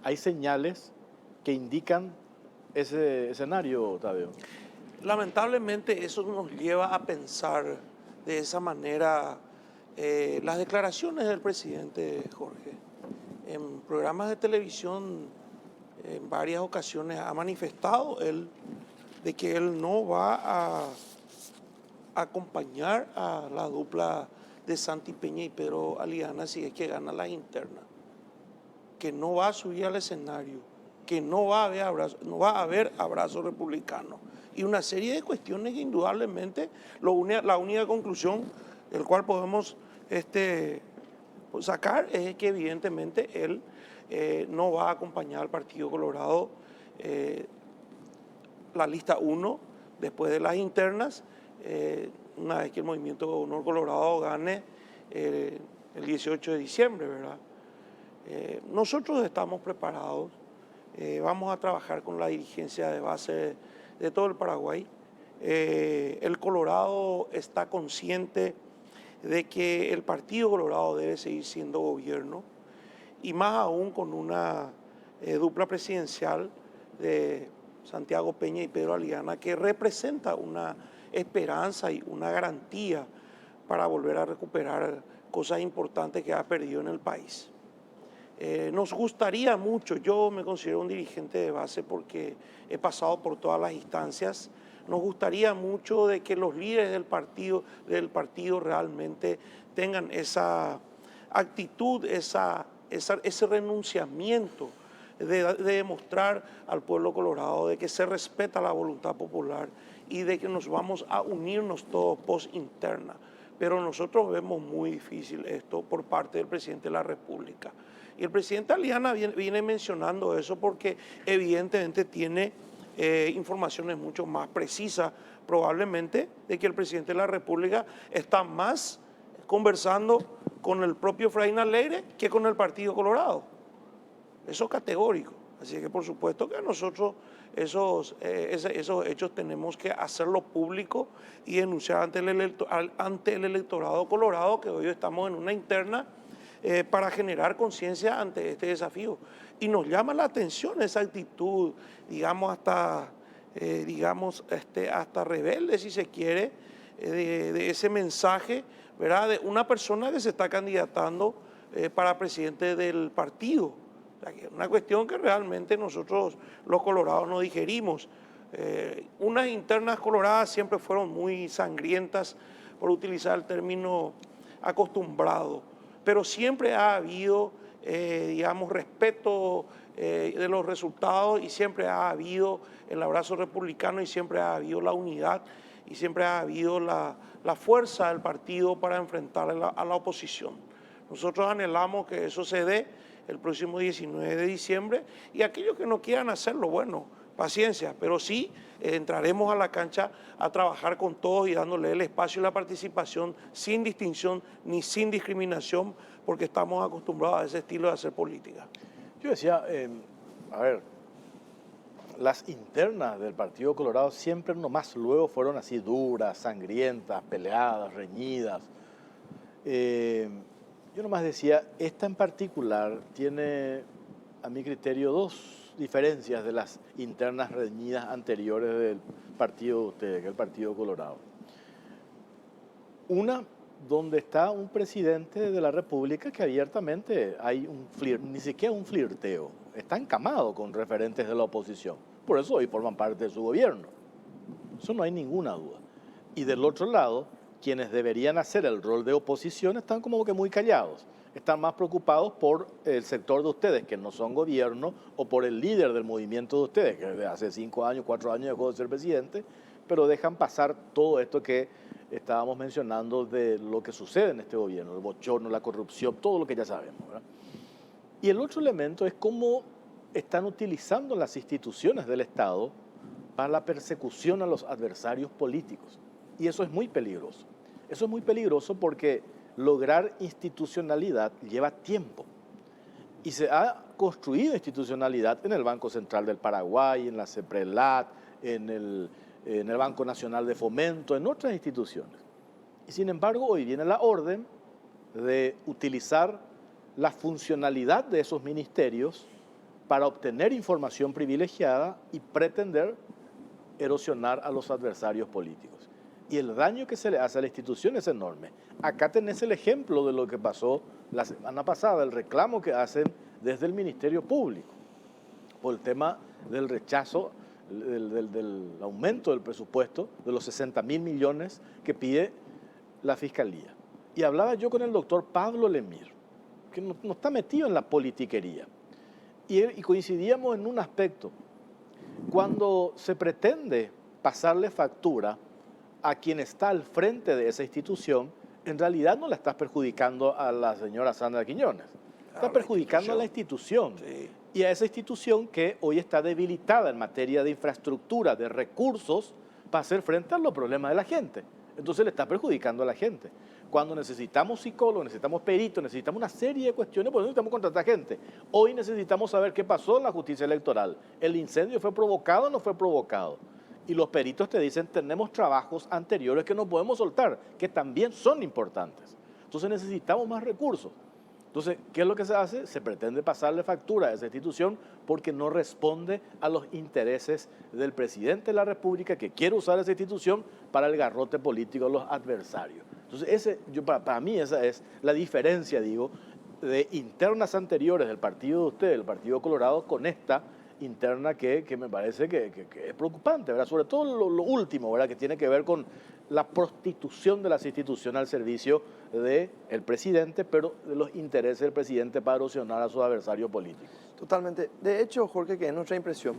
hay señales que indican ese escenario, Tadeo. Lamentablemente eso nos lleva a pensar de esa manera las declaraciones del presidente Jorge. En programas de televisión en varias ocasiones ha manifestado él de que él no va a acompañar a la dupla de Santi Peña y Pedro Aliana si es que gana las internas, que no va a subir al escenario, que no va a haber abrazo republicano y una serie de cuestiones que indudablemente la única conclusión del cual podemos sacar es que evidentemente él no va a acompañar al Partido Colorado la lista 1 después de las internas, una vez que el Movimiento Honor Colorado gane el 18 de diciembre, ¿verdad? Nosotros estamos preparados, vamos a trabajar con la dirigencia de base de todo el Paraguay. El Colorado está consciente de que el Partido Colorado debe seguir siendo gobierno y más aún con una dupla presidencial de Santiago Peña y Pedro Aliana que representa una esperanza y una garantía para volver a recuperar cosas importantes que ha perdido en el país. Nos gustaría mucho, yo me considero un dirigente de base porque he pasado por todas las instancias, nos gustaría mucho de que los líderes del partido realmente tengan esa actitud, ese renunciamiento de demostrar al pueblo colorado de que se respeta la voluntad popular y de que nos vamos a unirnos todos post-interna. Pero nosotros vemos muy difícil esto por parte del presidente de la República. Y el presidente Aliana viene mencionando eso porque evidentemente tiene informaciones mucho más precisas, probablemente, de que el presidente de la República está más conversando con el propio Efraín Alegre que con el Partido Colorado. Eso es categórico. Así que por supuesto que nosotros esos hechos tenemos que hacerlo público y denunciar ante el electorado colorado que hoy estamos en una interna para generar conciencia ante este desafío. Y nos llama la atención esa actitud, digamos hasta rebelde si se quiere, de ese mensaje, ¿verdad? De una persona que se está candidatando para presidente del partido. Una cuestión que realmente nosotros los colorados no digerimos. Unas internas coloradas siempre fueron muy sangrientas, por utilizar el término acostumbrado, pero siempre ha habido, respeto de los resultados y siempre ha habido el abrazo republicano y siempre ha habido la unidad y siempre ha habido la fuerza del partido para enfrentar a la oposición. Nosotros anhelamos que eso se dé el próximo 19 de diciembre y aquellos que no quieran hacerlo, bueno, paciencia, pero sí entraremos a la cancha a trabajar con todos y dándole el espacio y la participación sin distinción ni sin discriminación porque estamos acostumbrados a ese estilo de hacer política. Yo decía, las internas del Partido Colorado siempre nomás luego fueron así duras, sangrientas, peleadas, reñidas. Yo nomás decía, esta en particular tiene, a mi criterio, dos diferencias de las internas reñidas anteriores del partido de ustedes, que es el Partido Colorado. Una, donde está un presidente de la República que abiertamente hay ni siquiera un flirteo, está encamado con referentes de la oposición. Por eso hoy forman parte de su gobierno. Eso no hay ninguna duda. Y del otro lado, quienes deberían hacer el rol de oposición están como que muy callados. Están más preocupados por el sector de ustedes, que no son gobierno, o por el líder del movimiento de ustedes, que desde hace 5 años, 4 años dejó de ser presidente, pero dejan pasar todo esto que estábamos mencionando de lo que sucede en este gobierno, el bochorno, la corrupción, todo lo que ya sabemos, ¿verdad? Y el otro elemento es cómo están utilizando las instituciones del Estado para la persecución a los adversarios políticos. Y eso es muy peligroso. Eso es muy peligroso porque lograr institucionalidad lleva tiempo. Y se ha construido institucionalidad en el Banco Central del Paraguay, en la CEPRELAT, en el Banco Nacional de Fomento, en otras instituciones. Y sin embargo, hoy viene la orden de utilizar la funcionalidad de esos ministerios para obtener información privilegiada y pretender erosionar a los adversarios políticos. Y el daño que se le hace a la institución es enorme. Acá tenés el ejemplo de lo que pasó la semana pasada, el reclamo que hacen desde el Ministerio Público por el tema del rechazo, del aumento del presupuesto de los 60.000 millones que pide la Fiscalía. Y hablaba yo con el doctor Pablo Lemir, que no está metido en la politiquería. Y coincidíamos en un aspecto. Cuando se pretende pasarle factura a quien está al frente de esa institución, en realidad no la estás perjudicando a la señora Sandra Quiñones. Está perjudicando a la institución. Sí. Y a esa institución que hoy está debilitada en materia de infraestructura, de recursos, para hacer frente a los problemas de la gente. Entonces le está perjudicando a la gente. Cuando necesitamos psicólogos, necesitamos peritos, necesitamos una serie de cuestiones, por eso necesitamos contratar gente. Hoy necesitamos saber qué pasó en la justicia electoral. ¿El incendio fue provocado o no fue provocado? Y los peritos te dicen, tenemos trabajos anteriores que no podemos soltar, que también son importantes. Entonces necesitamos más recursos. Entonces, ¿qué es lo que se hace? Se pretende pasarle factura a esa institución porque no responde a los intereses del presidente de la República, que quiere usar esa institución para el garrote político de los adversarios. Entonces, para mí esa es la diferencia, digo, de internas anteriores del partido de ustedes, el Partido Colorado, con esta interna que me parece que es preocupante, ¿verdad? Sobre todo lo último, ¿verdad? Que tiene que ver con la prostitución de las instituciones al servicio del presidente, pero de los intereses del presidente para erosionar a sus adversarios políticos. Totalmente. De hecho, Jorge, que es nuestra impresión,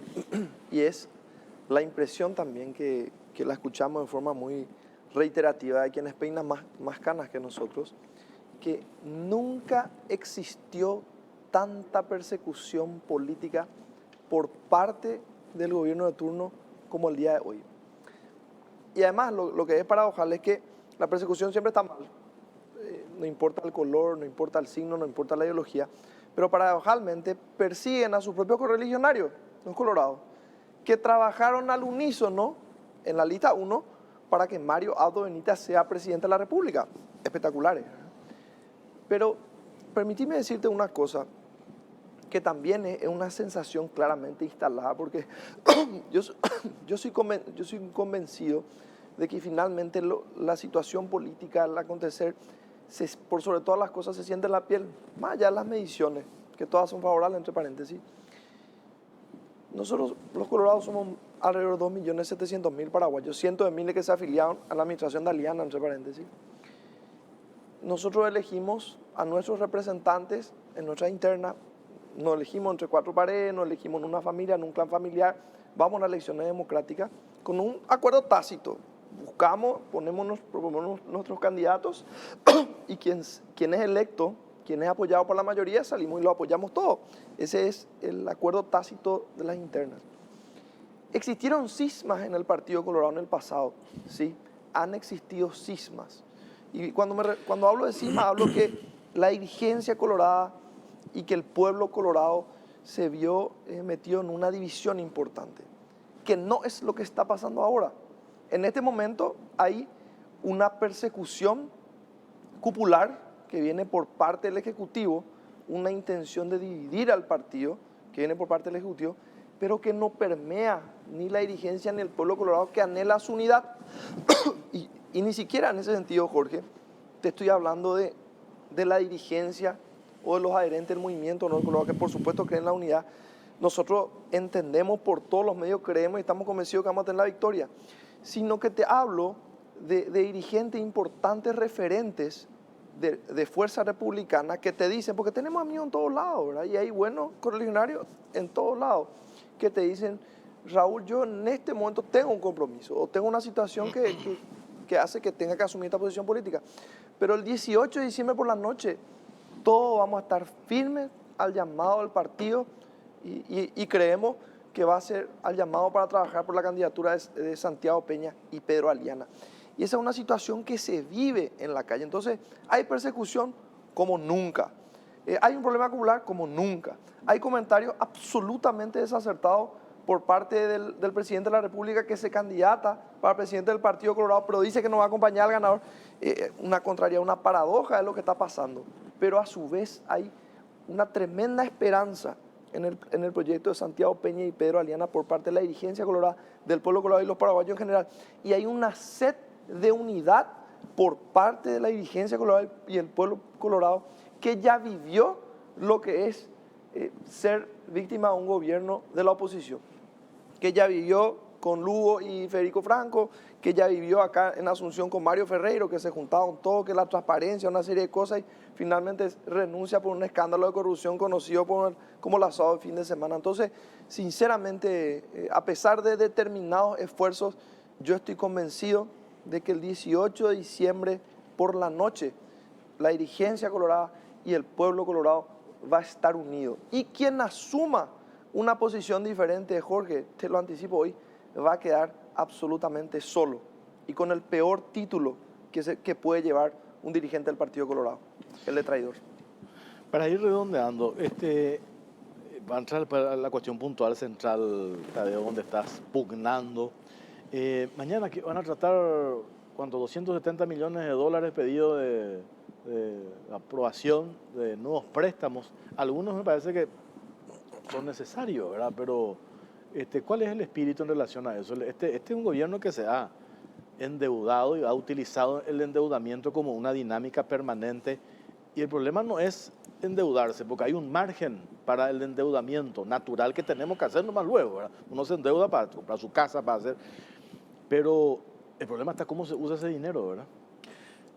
y es la impresión también que la escuchamos de forma muy reiterativa de quienes peinan más canas que nosotros, que nunca existió tanta persecución política por parte del gobierno de turno como el día de hoy. Y además lo que es paradojal es que la persecución siempre está mal. No importa el color, no importa el signo, no importa la ideología, pero paradojalmente persiguen a sus propios correligionarios, los colorados, que trabajaron al unísono en la lista 1 para que Mario Abdo Benítez sea presidente de la República. Espectaculares. Pero permíteme decirte una cosa que también es una sensación claramente instalada, porque yo soy convencido de que finalmente la situación política al acontecer, por sobre todas las cosas, se siente en la piel, más allá de las mediciones, que todas son favorables, entre paréntesis. Nosotros, los colorados, somos alrededor de 2.700.000 paraguayos, cientos de miles que se afiliaron a la administración de Aliana, entre paréntesis. Nosotros elegimos a nuestros representantes en nuestra interna. Nos elegimos entre 4 paredes, nos elegimos en una familia, en un clan familiar. Vamos a las elecciones democráticas con un acuerdo tácito. Buscamos, proponemos nuestros candidatos y quien es electo, quien es apoyado por la mayoría, salimos y lo apoyamos todo. Ese es el acuerdo tácito de las internas. Existieron cismas en el Partido Colorado en el pasado, ¿sí? Han existido cismas. Y cuando hablo de cismas, hablo que la dirigencia colorada y que el pueblo colorado se vio metido en una división importante, que no es lo que está pasando ahora. En este momento hay una persecución cupular que viene por parte del Ejecutivo, una intención de dividir al partido que viene por parte del Ejecutivo, pero que no permea ni la dirigencia ni el pueblo colorado, que anhela su unidad. y ni siquiera en ese sentido, Jorge, te estoy hablando de la dirigencia o de los adherentes del movimiento, ¿no? Colorado, que por supuesto creen en la unidad. Nosotros entendemos por todos los medios, creemos y estamos convencidos que vamos a tener la victoria, sino que te hablo de dirigentes importantes, referentes de fuerza republicana, que te dicen, porque tenemos amigos en todos lados, ¿verdad? Y hay buenos correligionarios en todos lados, que te dicen, Raúl, yo en este momento tengo un compromiso, o tengo una situación que hace que tenga que asumir esta posición política. Pero el 18 de diciembre por la noche, todos vamos a estar firmes al llamado del partido y creemos que va a ser al llamado para trabajar por la candidatura de Santiago Peña y Pedro Aliana. Y esa es una situación que se vive en la calle. Entonces, hay persecución como nunca. Hay un problema acumular como nunca. Hay comentarios absolutamente desacertados por parte del presidente de la República, que se candidata para presidente del Partido Colorado, pero dice que no va a acompañar al ganador. Una contrariedad, una paradoja de lo que está pasando. Pero a su vez hay una tremenda esperanza en el proyecto de Santiago Peña y Pedro Aliana por parte de la dirigencia colorada, del pueblo colorado y los paraguayos en general. Y hay una sed de unidad por parte de la dirigencia colorada y el pueblo colorado, que ya vivió lo que es ser víctima de un gobierno de la oposición, que ya vivió con Lugo y Federico Franco, que ya vivió acá en Asunción con Mario Ferreiro, que se juntaron todos, que la transparencia, una serie de cosas, y finalmente renuncia por un escándalo de corrupción conocido como el asado de fin de semana. Entonces, sinceramente, a pesar de determinados esfuerzos, yo estoy convencido de que el 18 de diciembre por la noche, la dirigencia colorada y el pueblo colorado va a estar unido. Y quien asuma una posición diferente, Jorge, te lo anticipo hoy, va a quedar absolutamente solo y con el peor título que puede llevar un dirigente del Partido Colorado, el de traidor. Para ir redondeando, va a entrar para la cuestión puntual central, Tadeo, donde estás pugnando. Mañana van a tratar, ¿cuánto? 270 millones de dólares pedido de aprobación de nuevos préstamos. Algunos me parece que son necesarios, ¿verdad? Pero ¿cuál es el espíritu en relación a eso? Este es un gobierno que se ha endeudado y ha utilizado el endeudamiento como una dinámica permanente, y el problema no es endeudarse, porque hay un margen para el endeudamiento natural que tenemos que hacer nomás luego, ¿verdad? Uno se endeuda para comprar su casa, para hacer... Pero el problema está cómo se usa ese dinero, ¿verdad?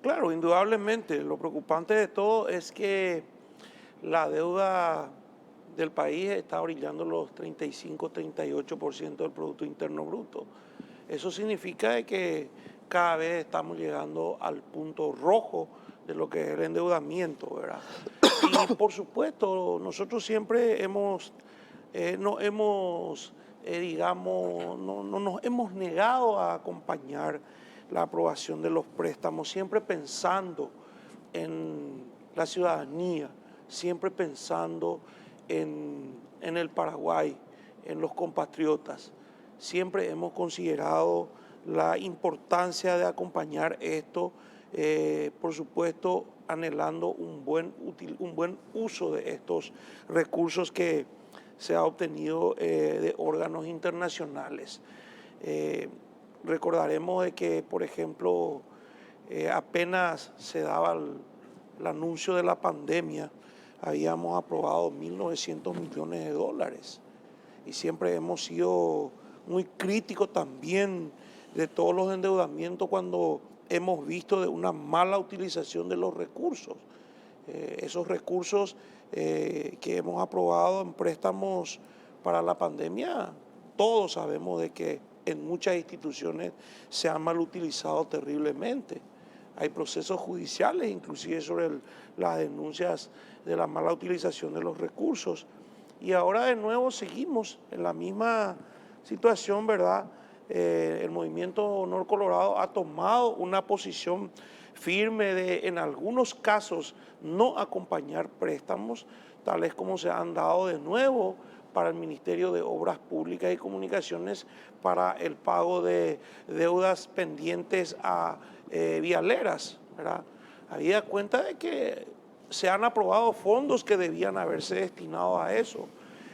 Claro, indudablemente. Lo preocupante de todo es que la deuda del país está orillando los 35-38% del Producto Interno Bruto. Eso significa de que cada vez estamos llegando al punto rojo de lo que es el endeudamiento, ¿verdad? Y por supuesto, nosotros siempre no nos hemos negado a acompañar la aprobación de los préstamos, siempre pensando en la ciudadanía, siempre pensando en el Paraguay, en los compatriotas. Siempre hemos considerado la importancia de acompañar esto, por supuesto, anhelando un buen uso de estos recursos que se ha obtenido de órganos internacionales. Recordaremos de que, por ejemplo, apenas se daba el anuncio de la pandemia, habíamos aprobado 1.900 millones de dólares y siempre hemos sido muy críticos también de todos los endeudamientos cuando hemos visto de una mala utilización de los recursos. Esos recursos que hemos aprobado en préstamos para la pandemia, todos sabemos de que en muchas instituciones se han mal utilizado terriblemente. Hay procesos judiciales inclusive sobre las denuncias de la mala utilización de los recursos. Y ahora de nuevo seguimos en la misma situación, ¿verdad? El Movimiento Honor Colorado ha tomado una posición firme de, en algunos casos, no acompañar préstamos, tales como se han dado de nuevo para el Ministerio de Obras Públicas y Comunicaciones para el pago de deudas pendientes a vialeras, ¿verdad? Habida cuenta de que se han aprobado fondos que debían haberse destinado a eso.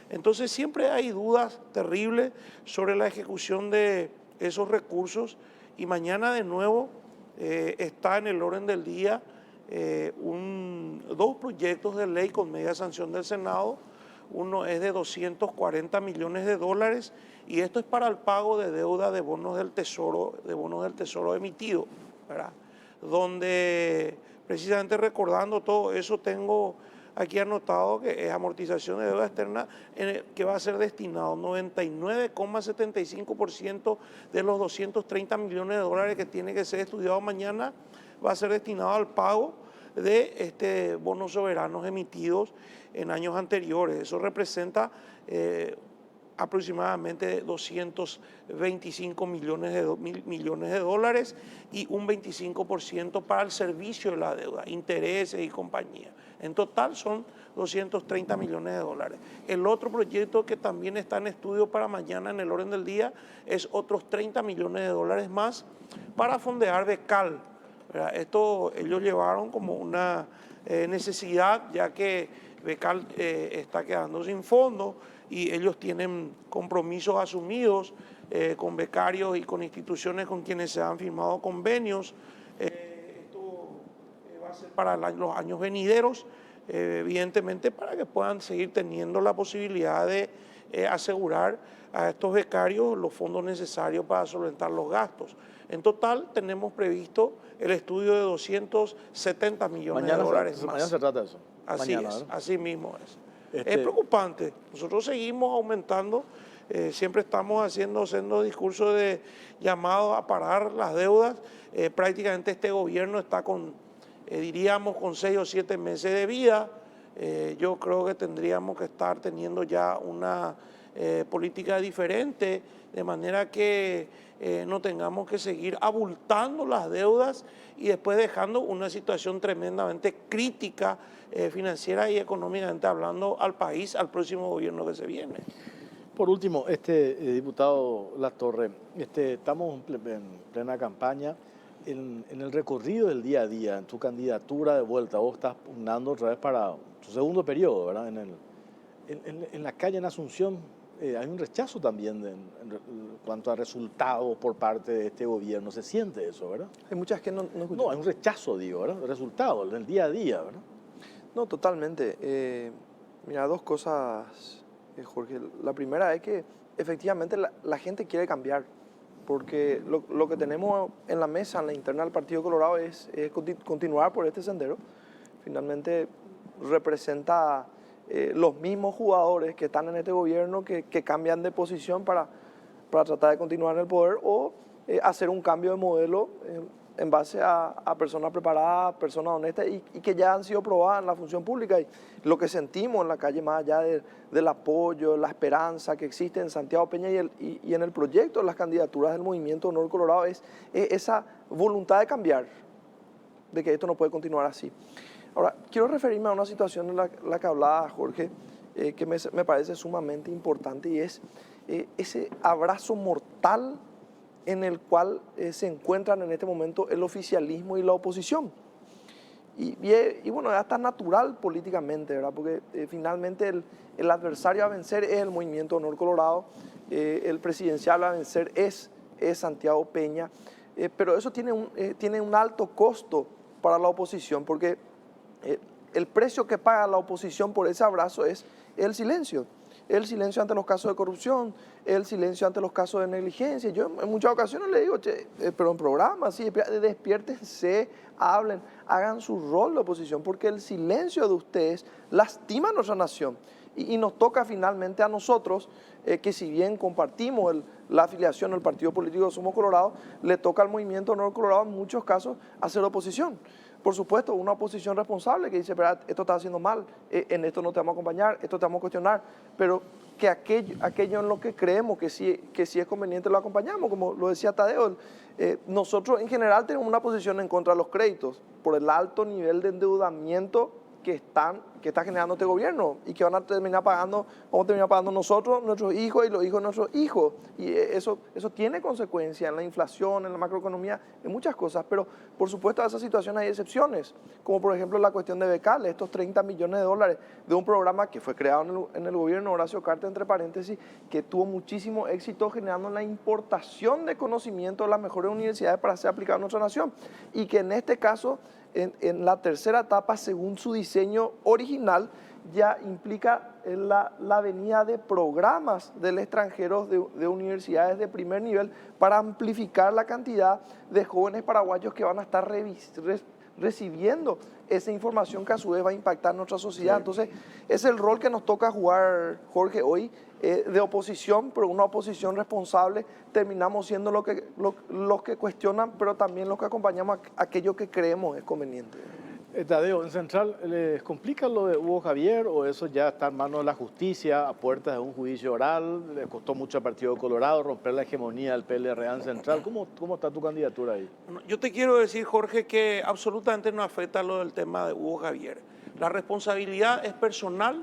Entonces siempre hay dudas terribles sobre la ejecución de esos recursos y mañana de nuevo está en el orden del día dos proyectos de ley con media sanción del Senado. Uno es de 240 millones de dólares y esto es para el pago de deuda de bonos del tesoro emitido, ¿verdad? Donde precisamente recordando todo eso tengo aquí anotado que es amortización de deuda externa que va a ser destinado 99,75% de los 230 millones de dólares que tiene que ser estudiado mañana, va a ser destinado al pago de bonos soberanos emitidos en años anteriores. Eso representa aproximadamente 225 millones de dólares y un 25% para el servicio de la deuda, intereses y compañía. En total son 230 millones de dólares. El otro proyecto que también está en estudio para mañana en el orden del día es otros 30 millones de dólares más para fondear Becal. Esto ellos llevaron como una necesidad, ya que Becal está quedando sin fondos y ellos tienen compromisos asumidos con becarios y con instituciones con quienes se han firmado convenios. Esto va a ser para los años venideros, evidentemente para que puedan seguir teniendo la posibilidad de asegurar a estos becarios los fondos necesarios para solventar los gastos. En total tenemos previsto el estudio de 270 millones de dólares más. Mañana se trata de eso. Así Mañana, es, ¿no? así mismo es. Es preocupante. Nosotros seguimos aumentando, siempre estamos haciendo discursos de llamado a parar las deudas. Prácticamente este gobierno está diríamos, con 6 o 7 meses de vida. Yo creo que tendríamos que estar teniendo ya una política diferente, de manera que no tengamos que seguir abultando las deudas y después dejando una situación tremendamente crítica financiera y económicamente hablando al país, al próximo gobierno que se viene. Por último, diputado Latorre, estamos en plena campaña. En el recorrido del día a día, en tu candidatura de vuelta, vos estás pugnando otra vez para tu segundo periodo, ¿verdad? En la calle en Asunción hay un rechazo también en cuanto a resultados por parte de este gobierno. Se siente eso, ¿verdad? Hay muchas que no escuchan. No, hay un rechazo, digo, ¿verdad? De resultados, en el día a día, ¿verdad? No, totalmente. Mira, dos cosas, Jorge. La primera es que efectivamente la gente quiere cambiar, porque lo que tenemos en la mesa, en la interna del Partido Colorado, es continuar por este sendero. Finalmente representa los mismos jugadores que están en este gobierno que cambian de posición para tratar de continuar en el poder o hacer un cambio de modelo en base a personas preparadas, personas honestas y que ya han sido probadas en la función pública. Y lo que sentimos en la calle, más allá del apoyo, la esperanza que existe en Santiago Peña y en el proyecto de las candidaturas del Movimiento Honor Colorado, es esa voluntad de cambiar, de que esto no puede continuar así. Ahora, quiero referirme a una situación en la que hablaba Jorge, que me parece sumamente importante, y es ese abrazo mortal en el cual se encuentran en este momento el oficialismo y la oposición. Y bueno, es hasta natural políticamente, ¿verdad? Porque finalmente el adversario a vencer es el Movimiento Honor Colorado, el presidencial a vencer es Santiago Peña, pero eso tiene un alto costo para la oposición, porque el precio que paga la oposición por ese abrazo es el silencio ante los casos de corrupción, el silencio ante los casos de negligencia. Yo en muchas ocasiones le digo, pero en programas, sí, despiértense, hablen, hagan su rol de oposición, porque el silencio de ustedes lastima a nuestra nación. Y nos toca finalmente a nosotros, que si bien compartimos la afiliación al partido político Somos Colorado, le toca al Movimiento Honor Colorado en muchos casos hacer oposición. Por supuesto, una oposición responsable que dice, esto está haciendo mal, en esto no te vamos a acompañar, esto te vamos a cuestionar, pero que aquello en lo que creemos que sí es conveniente lo acompañamos, como lo decía Tadeo. Nosotros en general tenemos una posición en contra de los créditos por el alto nivel de endeudamiento que está generando este gobierno y que vamos a terminar pagando nosotros, nuestros hijos y los hijos de nuestros hijos. Y eso tiene consecuencias en la inflación, en la macroeconomía, en muchas cosas, pero por supuesto a esa situación hay excepciones, como por ejemplo la cuestión de becales, estos 30 millones de dólares de un programa que fue creado en el gobierno de Horacio Cartes, entre paréntesis, que tuvo muchísimo éxito generando la importación de conocimiento de las mejores universidades para ser aplicado en nuestra nación, y que en este caso, en la tercera etapa, según su diseño original, ya implica la venida de programas del extranjero de universidades de primer nivel para amplificar la cantidad de jóvenes paraguayos que van a estar recibiendo esa información que a su vez va a impactar nuestra sociedad. Sí. Entonces, es el rol que nos toca jugar, Jorge, hoy, de oposición, pero una oposición responsable. Terminamos siendo los que cuestionan, pero también los que acompañamos a aquello que creemos es conveniente. Tadeo, en Central, ¿les complica lo de Hugo Javier o eso ya está en manos de la justicia, a puertas de un juicio oral? ¿Le costó mucho al Partido Colorado romper la hegemonía del PLRA en Central? ¿Cómo está tu candidatura ahí? Yo te quiero decir, Jorge, que absolutamente no afecta lo del tema de Hugo Javier. La responsabilidad es personal,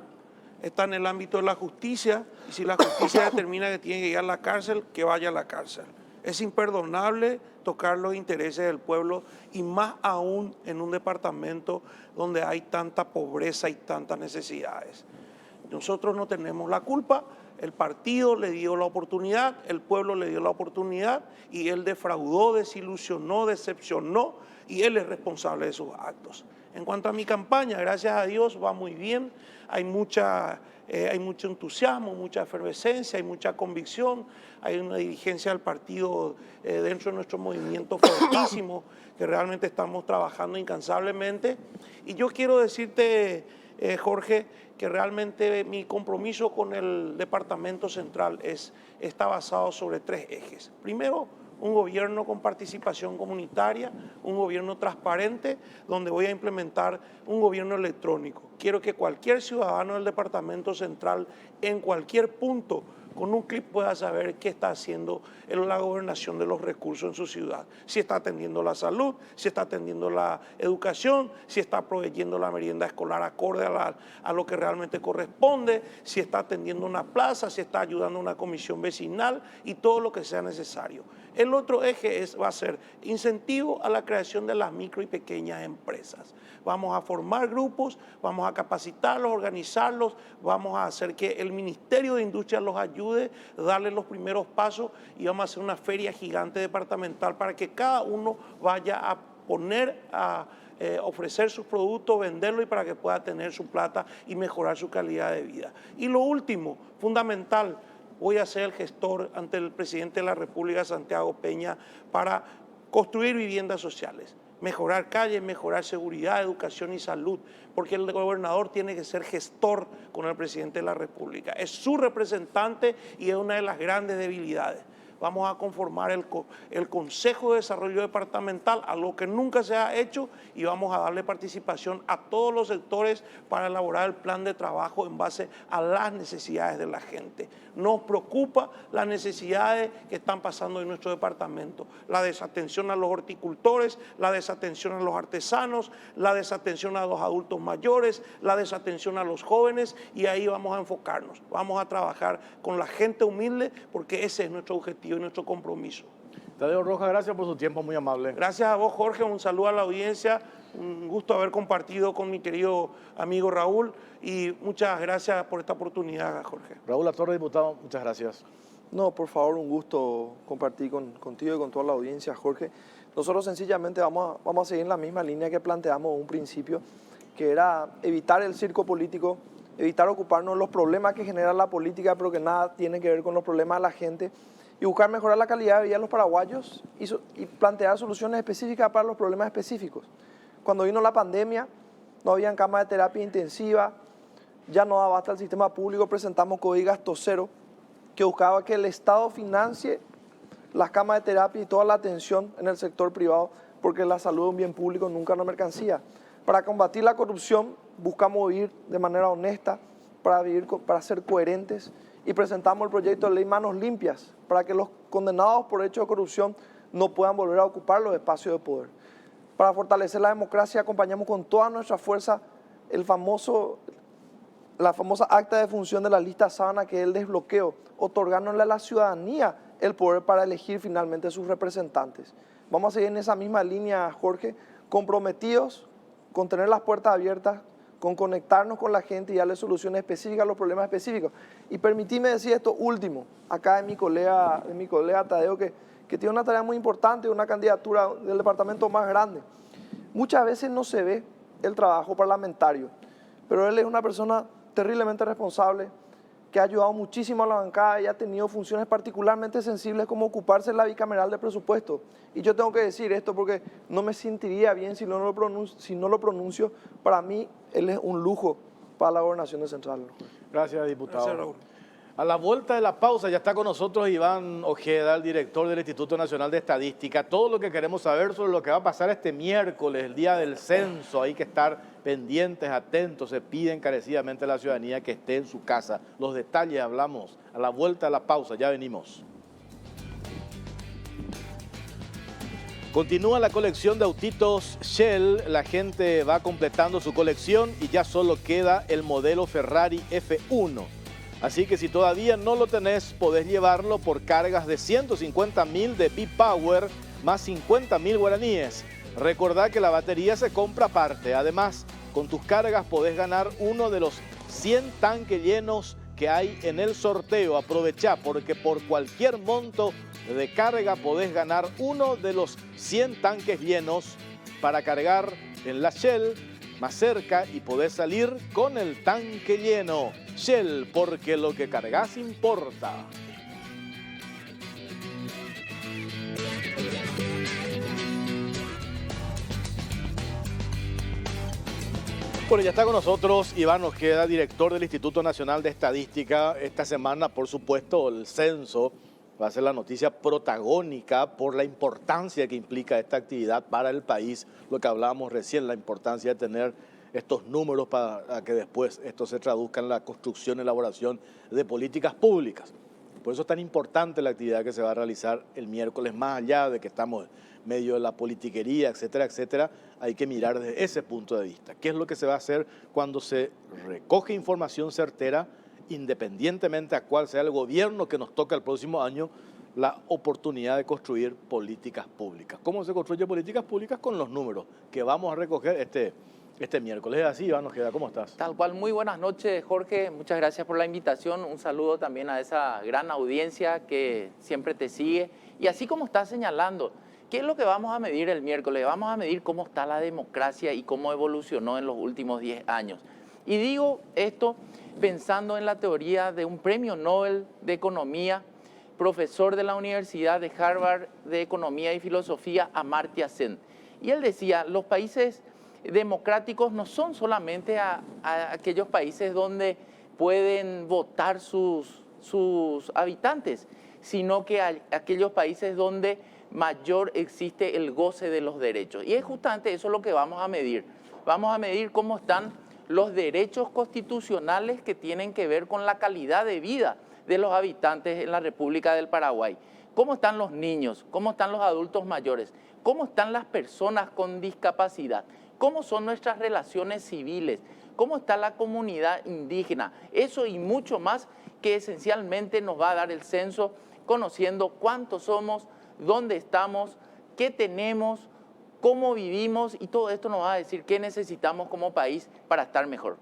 está en el ámbito de la justicia, y si la justicia determina que tiene que ir a la cárcel, que vaya a la cárcel. Es imperdonable tocar los intereses del pueblo y más aún en un departamento donde hay tanta pobreza y tantas necesidades. Nosotros no tenemos la culpa, el partido le dio la oportunidad, el pueblo le dio la oportunidad y él defraudó, desilusionó, decepcionó y él es responsable de sus actos. En cuanto a mi campaña, gracias a Dios va muy bien, hay mucho entusiasmo, mucha efervescencia, hay mucha convicción, hay una dirigencia del partido dentro de nuestro movimiento fortísimo, que realmente estamos trabajando incansablemente. Y yo quiero decirte, Jorge, que realmente mi compromiso con el Departamento Central está basado sobre 3 ejes. Primero, un gobierno con participación comunitaria, un gobierno transparente, donde voy a implementar un gobierno electrónico. Quiero que cualquier ciudadano del Departamento Central, en cualquier punto, con un clic pueda saber qué está haciendo la gobernación de los recursos en su ciudad. Si está atendiendo la salud, si está atendiendo la educación, si está proveyendo la merienda escolar acorde a lo que realmente corresponde, si está atendiendo una plaza, si está ayudando a una comisión vecinal y todo lo que sea necesario. El otro eje va a ser incentivo a la creación de las micro y pequeñas empresas. Vamos a formar grupos, vamos a capacitarlos, organizarlos, vamos a hacer que el Ministerio de Industria los ayude, darle los primeros pasos y vamos a hacer una feria gigante departamental para que cada uno vaya a ofrecer sus productos, venderlo y para que pueda tener su plata y mejorar su calidad de vida. Y lo último, fundamental, voy a ser el gestor ante el presidente de la República, Santiago Peña, para construir viviendas sociales, mejorar calles, mejorar seguridad, educación y salud, porque el gobernador tiene que ser gestor con el presidente de la República. Es su representante y es una de las grandes debilidades. Vamos a conformar el Consejo de Desarrollo Departamental, algo que nunca se ha hecho, y vamos a darle participación a todos los sectores para elaborar el plan de trabajo en base a las necesidades de la gente. Nos preocupa las necesidades que están pasando en nuestro departamento, la desatención a los horticultores, la desatención a los artesanos, la desatención a los adultos mayores, la desatención a los jóvenes, y ahí vamos a enfocarnos. Vamos a trabajar con la gente humilde porque ese es nuestro objetivo y nuestro compromiso. Tadeo Rojas, gracias por su tiempo, muy amable. Gracias a vos, Jorge, un saludo a la audiencia, un gusto haber compartido con mi querido amigo Raúl y muchas gracias por esta oportunidad, Jorge. Raúl Latorre, diputado, muchas gracias. No, por favor, un gusto compartir contigo y con toda la audiencia, Jorge. Nosotros sencillamente vamos a seguir en la misma línea que planteamos un principio, que era evitar el circo político, evitar ocuparnos de los problemas que genera la política, pero que nada tiene que ver con los problemas de la gente, y buscar mejorar la calidad de vida de los paraguayos y plantear soluciones específicas para los problemas específicos. Cuando vino la pandemia, no habían camas de terapia intensiva, ya no daba hasta el sistema público, presentamos Código Gasto Cero, que buscaba que el Estado financie las camas de terapia y toda la atención en el sector privado, porque la salud es un bien público, nunca una mercancía. Para combatir la corrupción, buscamos vivir de manera honesta, para ser coherentes, y presentamos el proyecto de ley Manos Limpias, para que los condenados por hechos de corrupción no puedan volver a ocupar los espacios de poder. Para fortalecer la democracia, acompañamos con toda nuestra fuerza la famosa acta de función de la lista sábana, que es el desbloqueo, otorgándole a la ciudadanía el poder para elegir finalmente sus representantes. Vamos a seguir en esa misma línea, Jorge, comprometidos con tener las puertas abiertas, con conectarnos con la gente y darle soluciones específicas a los problemas específicos. Y permitime decir esto último, acá de mi colega Tadeo, que tiene una tarea muy importante, una candidatura del departamento más grande. Muchas veces no se ve el trabajo parlamentario, pero él es una persona terriblemente responsable, que ha ayudado muchísimo a la bancada y ha tenido funciones particularmente sensibles como ocuparse de la bicameral de presupuesto. Y yo tengo que decir esto porque no me sentiría bien si no lo pronuncio. Para mí, él es un lujo para la gobernación de Central. Gracias, diputado. Gracias, Raúl. A la vuelta de la pausa ya está con nosotros Iván Ojeda, el director del Instituto Nacional de Estadística. Todo lo que queremos saber sobre lo que va a pasar este miércoles, el día del censo. Hay que estar pendientes, atentos. Se pide encarecidamente a la ciudadanía que esté en su casa. Los detalles hablamos a la vuelta de la pausa. Ya venimos. Continúa la colección de autitos Shell. La gente va completando su colección y ya solo queda el modelo Ferrari F1. Así que si todavía no lo tenés, podés llevarlo por cargas de 150.000 de B-Power más 50.000 guaraníes. Recordá que la batería se compra aparte. Además, con tus cargas podés ganar uno de los 100 tanques llenos que hay en el sorteo. Aprovechá porque por cualquier monto de carga podés ganar uno de los 100 tanques llenos para cargar en la Shell más cerca y podés salir con el tanque lleno. Shell, porque lo que cargas importa. Bueno, ya está con nosotros Iván Ojeda, director del Instituto Nacional de Estadística. Esta semana, por supuesto, el censo va a ser la noticia protagónica por la importancia que implica esta actividad para el país. Lo que hablábamos recién, la importancia de tener estos números para que después esto se traduzca en la construcción y elaboración de políticas públicas. Por eso es tan importante la actividad que se va a realizar el miércoles, más allá de que estamos en medio de la politiquería, etcétera, etcétera, hay que mirar desde ese punto de vista. ¿Qué es lo que se va a hacer cuando se recoge información certera, independientemente a cuál sea el gobierno que nos toca el próximo año, la oportunidad de construir políticas públicas? ¿Cómo se construye políticas públicas? Con los números que vamos a recoger este miércoles. Es así, Iván Ojeda, ¿cómo estás? Tal cual, muy buenas noches, Jorge. Muchas gracias por la invitación. Un saludo también a esa gran audiencia que siempre te sigue. Y así como estás señalando, ¿qué es lo que vamos a medir el miércoles? Vamos a medir cómo está la democracia y cómo evolucionó en los últimos 10 años. Y digo esto pensando en la teoría de un premio Nobel de Economía, profesor de la Universidad de Harvard de Economía y Filosofía, Amartya Sen. Y él decía, los países democráticos no son solamente a aquellos países donde pueden votar sus habitantes, sino que a aquellos países donde mayor existe el goce de los derechos. Y es justamente eso lo que vamos a medir. Vamos a medir cómo están los derechos constitucionales que tienen que ver con la calidad de vida de los habitantes en la República del Paraguay. ¿Cómo están los niños? ¿Cómo están los adultos mayores? ¿Cómo están las personas con discapacidad? ¿Cómo son nuestras relaciones civiles? ¿Cómo está la comunidad indígena? Eso y mucho más que esencialmente nos va a dar el censo, conociendo cuántos somos, dónde estamos, qué tenemos, cómo vivimos, y todo esto nos va a decir qué necesitamos como país para estar mejor.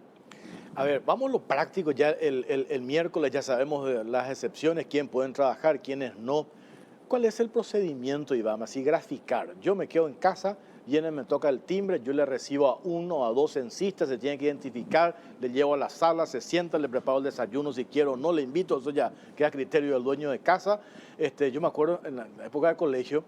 A ver, vamos a lo práctico. Ya el miércoles ya sabemos de las excepciones, quién pueden trabajar, quiénes no. ¿Cuál es el procedimiento, Iván? Así graficar. Yo me quedo en casa, viene, me toca el timbre, yo le recibo a 1 o a 2 censistas, se tiene que identificar, le llevo a la sala, se sienta, le preparo el desayuno si quiero o no, le invito, eso ya queda a criterio del dueño de casa. Yo me acuerdo en la época de colegio,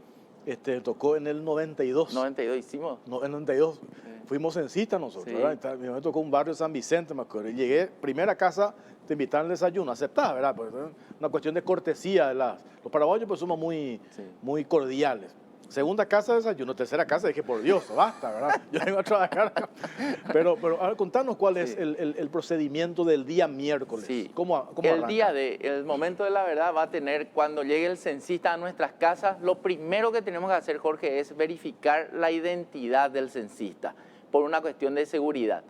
tocó en el 92. 92 hicimos. No, en el 92 fuimos censistas nosotros, Sí. ¿verdad? Me tocó un barrio de San Vicente, me acuerdo. Y llegué, primera casa, te invitaron al desayuno, aceptás, ¿verdad? Pues, una cuestión de cortesía. Los paraguayos pues somos muy cordiales. Segunda casa, desayuno. Tercera casa, dije, por Dios, basta, ¿verdad? Yo vengo a trabajar. Pero a ver, contanos cuál es el procedimiento del día miércoles. Sí. ¿Cómo El arranca? el momento de la verdad va a tener, cuando llegue el censista a nuestras casas, lo primero que tenemos que hacer, Jorge, es verificar la identidad del censista, por una cuestión de seguridad.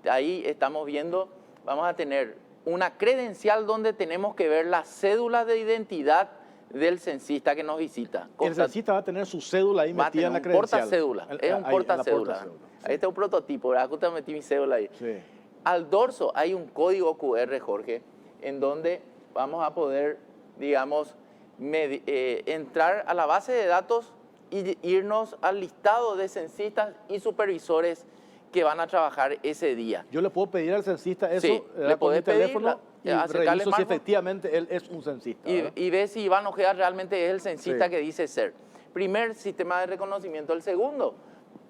Ahí estamos viendo, vamos a tener una credencial donde tenemos que ver la cédula de identidad del censista que nos visita. El censista va a tener su cédula ahí Va a metida en la tener un credencial. portacédula, es un Ahí, portacédula. sí. Ahí está un prototipo, ¿verdad? Justo metí mi cédula ahí. Sí. Al dorso hay un código QR, Jorge, en donde vamos a poder, digamos, entrar a la base de datos y irnos al listado de censistas y supervisores que van a trabajar ese día. Yo le puedo pedir al censista eso, Sí, le le por mi podés pedir, teléfono y acercarle reviso si smartphone. efectivamente él es un censista. ¿verdad? Y ve si Iván Ojeda realmente es el censista Sí. que dice ser. Primer sistema de reconocimiento. El segundo,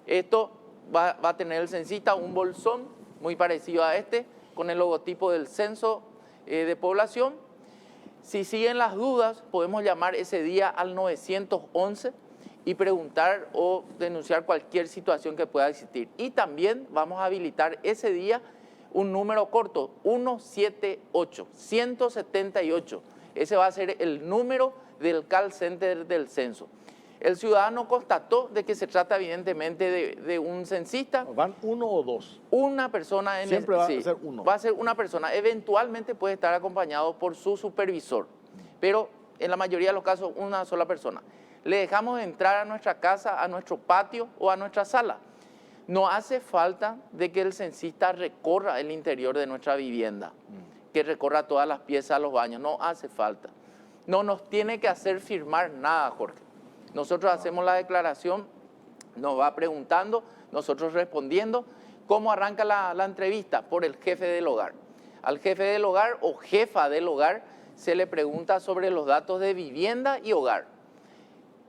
esto va a tener el censista un bolsón muy parecido a este, con el logotipo del censo de población. Si siguen las dudas, podemos llamar ese día al 911 y preguntar o denunciar cualquier situación que pueda existir. Y también vamos a habilitar ese día un número corto, 178, 178. Ese va a ser el número del call center del censo. El ciudadano constató de que se trata evidentemente de un censista. ¿Van uno o dos? Una persona Siempre va a ser uno. Va a ser una persona. Eventualmente puede estar acompañado por su supervisor, pero en la mayoría de los casos una sola persona. Le dejamos entrar a nuestra casa, a nuestro patio o a nuestra sala. No hace falta de que el censista recorra el interior de nuestra vivienda, que recorra todas las piezas, los baños. No hace falta. No nos tiene que hacer firmar nada, Jorge. Nosotros hacemos la declaración, nos va preguntando, nosotros respondiendo. ¿Cómo arranca la entrevista? Por el jefe del hogar. Al jefe del hogar o jefa del hogar se le pregunta sobre los datos de vivienda y hogar.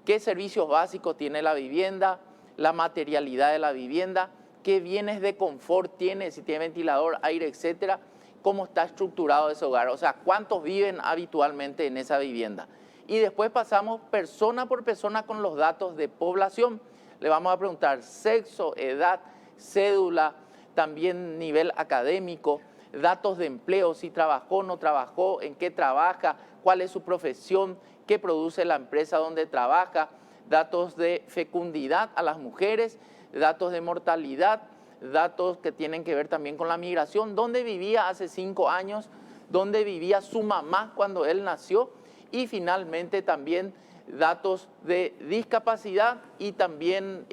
¿Qué servicios básicos tiene la vivienda? La materialidad de la vivienda, qué bienes de confort tiene, si tiene ventilador, aire, etcétera, cómo está estructurado ese hogar, o sea, cuántos viven habitualmente en esa vivienda. Y después pasamos persona por persona con los datos de población. Le vamos a preguntar sexo, edad, cédula, también nivel académico, datos de empleo, si trabajó o no trabajó, en qué trabaja, cuál es su profesión, qué produce la empresa donde trabaja, datos de fecundidad a las mujeres, datos de mortalidad, datos que tienen que ver también con la migración, dónde vivía hace 5 años, dónde vivía su mamá cuando él nació, y finalmente también datos de discapacidad y también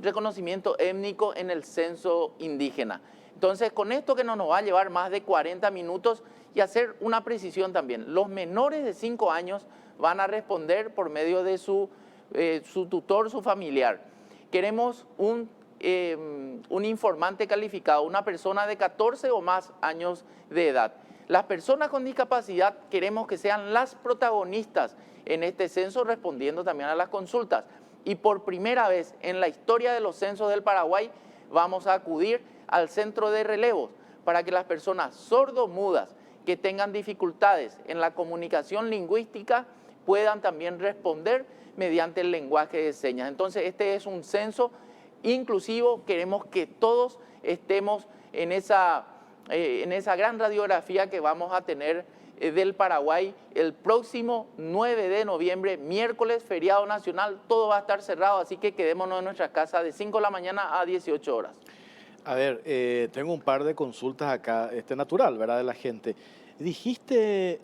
reconocimiento étnico en el censo indígena. Entonces, con esto que no nos va a llevar más de 40 minutos y hacer una precisión también, los menores de 5 años van a responder por medio de su tutor, su familiar. Queremos un informante calificado, una persona de 14 o más años de edad. Las personas con discapacidad queremos que sean las protagonistas en este censo, respondiendo también a las consultas. Y por primera vez en la historia de los censos del Paraguay vamos a acudir al centro de relevos para que las personas sordomudas que tengan dificultades en la comunicación lingüística puedan también responder mediante el lenguaje de señas. Entonces, este es un censo inclusivo. Queremos que todos estemos en esa gran radiografía que vamos a tener del Paraguay el próximo 9 de noviembre, miércoles, feriado nacional. Todo va a estar cerrado, así que quedémonos en nuestra casa de 5 de la mañana a 18 horas. A ver, tengo un par de consultas acá, natural, ¿verdad?, de la gente. Dijiste,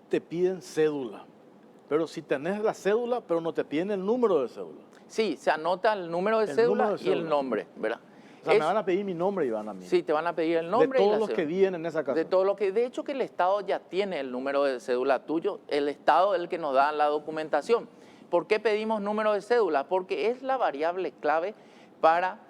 te piden cédula, pero si tenés la cédula, pero no te piden el número de cédula. Sí, se anota el número de cédula y el nombre, ¿verdad? O sea, me van a pedir mi nombre, Iván, a mí. Sí, te van a pedir el nombre y la de todos los cédula. que viven en esa casa. De todo lo que, de hecho, que el Estado ya tiene el número de cédula tuyo. El Estado es el que nos da la documentación. ¿Por qué pedimos número de cédula? Porque es la variable clave para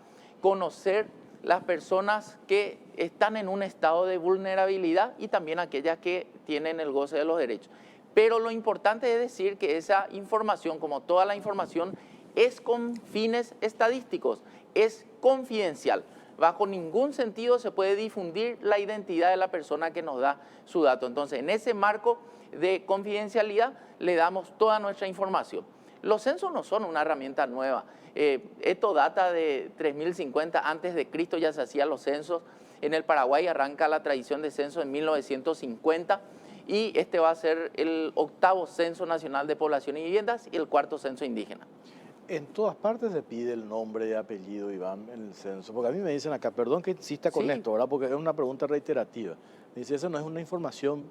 conocer las personas que están en un estado de vulnerabilidad y también aquellas que tienen el goce de los derechos. Pero lo importante es decir que esa información, como toda la información, es con fines estadísticos, es confidencial. Bajo ningún sentido se puede difundir la identidad de la persona que nos da su dato. Entonces, en ese marco de confidencialidad le damos toda nuestra información. Los censos no son una herramienta nueva. Esto data de 3050 antes de Cristo, ya se hacían los censos. En el Paraguay arranca la tradición de censo en 1950 y este va a ser el 8º Censo Nacional de Población y Viviendas y el 4º Censo Indígena. En todas partes se pide el nombre y apellido, Iván, en el censo. Porque a mí me dicen acá, perdón que insista con esto, ¿verdad? Porque es una pregunta reiterativa. Me dice, esa no es una información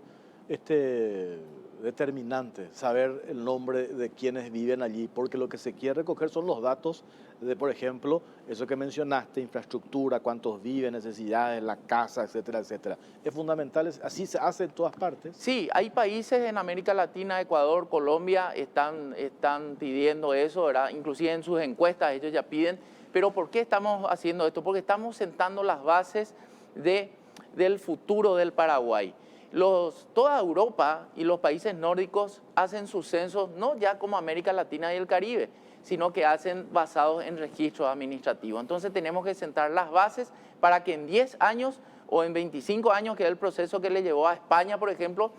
determinante, saber el nombre de quienes viven allí, porque lo que se quiere recoger son los datos de, por ejemplo, eso que mencionaste, infraestructura, cuántos viven, necesidades, la casa, etcétera, etcétera. Es fundamental, así se hace en todas partes. Sí, hay países en América Latina, Ecuador, Colombia, están pidiendo eso, ¿verdad? Inclusive en sus encuestas ellos ya piden, Pero ¿por qué estamos haciendo esto? Porque estamos sentando las bases del futuro del Paraguay. Toda Europa y los países nórdicos hacen sus censos no ya como América Latina y el Caribe, sino que hacen basados en registros administrativos. Entonces tenemos que sentar las bases para que en 10 años o en 25 años, que es el proceso que le llevó a España, por ejemplo,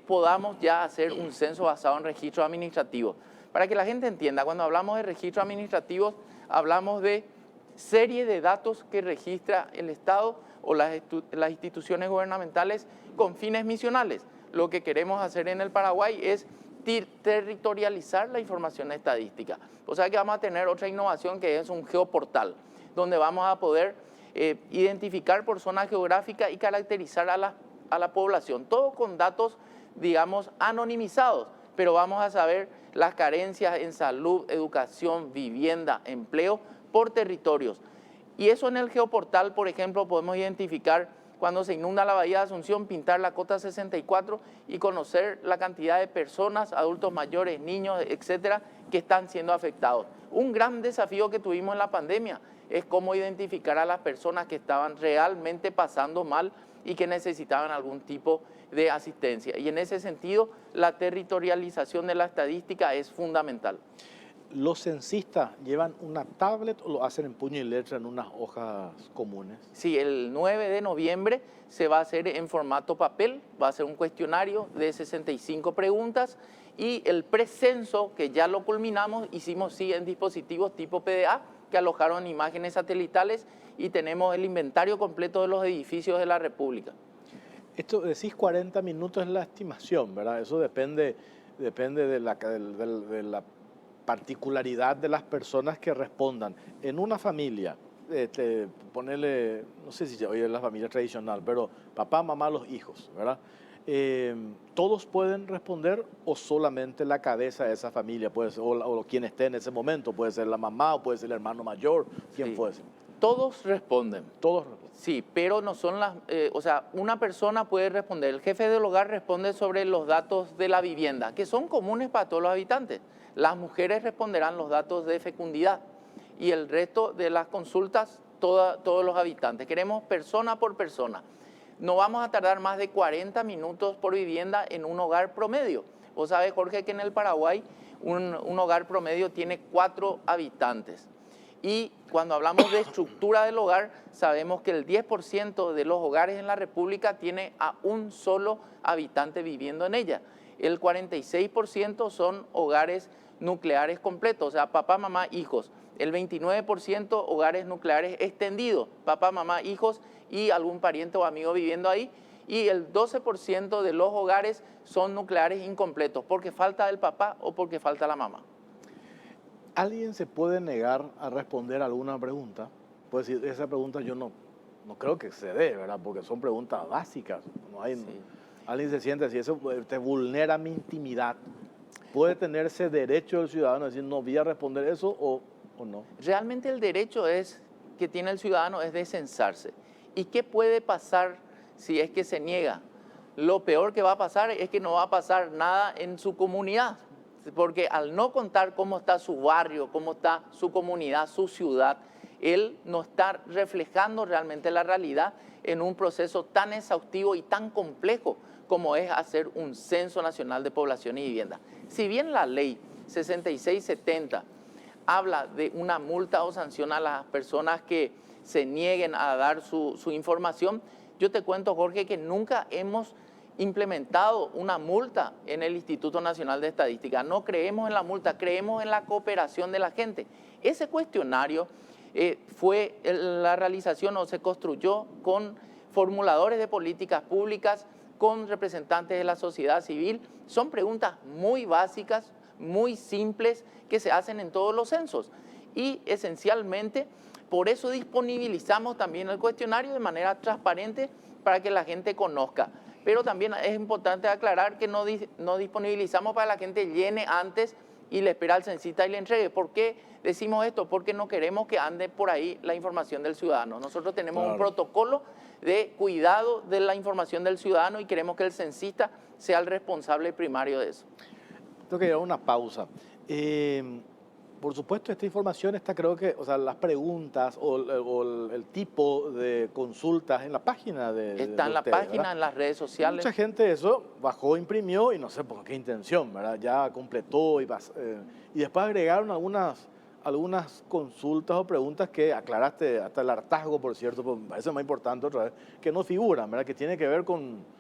podamos ya hacer un censo basado en registros administrativos. Para que la gente entienda, cuando hablamos de registros administrativos, hablamos de serie de datos que registra el Estado o las instituciones gubernamentales con fines misionales. Lo que queremos hacer en el Paraguay es territorializar la información estadística. O sea que vamos a tener otra innovación que es un geoportal, donde vamos a poder identificar por zona geográfica y caracterizar a la población. Todo con datos, digamos, anonimizados, pero vamos a saber las carencias en salud, educación, vivienda, empleo por territorios. Y eso en el geoportal, por ejemplo, podemos identificar cuando se inunda la Bahía de Asunción, pintar la cota 64 y conocer la cantidad de personas, adultos mayores, niños, etcétera, que están siendo afectados. Un gran desafío que tuvimos en la pandemia es cómo identificar a las personas que estaban realmente pasando mal y que necesitaban algún tipo de asistencia. Y en ese sentido, la territorialización de la estadística es fundamental. ¿Los censistas llevan una tablet o lo hacen en puño y letra en unas hojas comunes? Sí, el 9 de noviembre se va a hacer en formato papel, va a ser un cuestionario de 65 preguntas y el precenso, que ya lo culminamos, hicimos sí en dispositivos tipo PDA que alojaron imágenes satelitales y tenemos el inventario completo de los edificios de la República. Esto decís 40 minutos es la estimación, ¿verdad? Eso depende de la particularidad de las personas que respondan. En una familia, ponerle, no sé si hoy es la familia tradicional, pero papá, mamá, los hijos, ¿verdad? ¿Todos pueden responder o solamente la cabeza de esa familia puede ser, o quien esté en ese momento? Puede ser la mamá o puede ser el hermano mayor, ¿quién puede ser? Todos responden. Todos responden. Sí, pero no son o sea, una persona puede responder. El jefe del hogar responde sobre los datos de la vivienda, que son comunes para todos los habitantes. Las mujeres responderán los datos de fecundidad y el resto de las consultas, todos los habitantes. Queremos persona por persona. No vamos a tardar más de 40 minutos por vivienda en un hogar promedio. Vos sabés, Jorge, que en el Paraguay un hogar promedio tiene 4 habitantes. Y cuando hablamos de estructura del hogar, sabemos que el 10% de los hogares en la República tiene a un solo habitante viviendo en ella. El 46% son hogares nucleares completos, o sea, papá, mamá, hijos. El 29% hogares nucleares extendidos, papá, mamá, hijos y algún pariente o amigo viviendo ahí. Y el 12% de los hogares son nucleares incompletos, porque falta el papá o porque falta la mamá. ¿Alguien se puede negar a responder alguna pregunta? Pues decir, esa pregunta yo no creo que se dé, ¿verdad? Porque son preguntas básicas. No hay, Sí. Alguien se siente así, eso te vulnera mi intimidad. ¿Puede tenerse derecho el ciudadano a decir no voy a responder eso o no? Realmente el derecho que tiene el ciudadano es de censarse. ¿Y qué puede pasar si es que se niega? Lo peor que va a pasar es que no va a pasar nada en su comunidad, porque al no contar cómo está su barrio, cómo está su comunidad, su ciudad, él no está reflejando realmente la realidad en un proceso tan exhaustivo y tan complejo como es hacer un censo nacional de población y vivienda. Si bien la ley 6670 habla de una multa o sanción a las personas que se nieguen a dar su información, yo te cuento, Jorge, que nunca hemos implementado una multa en el Instituto Nacional de Estadística. No creemos en la multa, creemos en la cooperación de la gente. Ese cuestionario fue la realización o se construyó con formuladores de políticas públicas, con representantes de la sociedad civil. Son preguntas muy básicas, muy simples, que se hacen en todos los censos. Y esencialmente, por eso disponibilizamos también el cuestionario de manera transparente para que la gente conozca. Pero también es importante aclarar que no disponibilizamos para que la gente llene antes y le espera al censista y le entregue. ¿Por qué decimos esto? Porque no queremos que ande por ahí la información del ciudadano. Nosotros tenemos un protocolo de cuidado de la información del ciudadano y queremos que el censista sea el responsable primario de eso. Tengo que llevar una pausa. por supuesto, esta información está, creo que, o sea, las preguntas o el tipo de consultas en la página Está en la ustedes, página, ¿verdad? en las redes sociales. Mucha gente eso bajó, imprimió y no sé por qué intención, ¿verdad? Ya completó y después agregaron algunas consultas o preguntas que aclaraste, hasta el hartazgo, por cierto, pues, me parece más importante otra vez, que no figuran, ¿verdad? Que tiene que ver con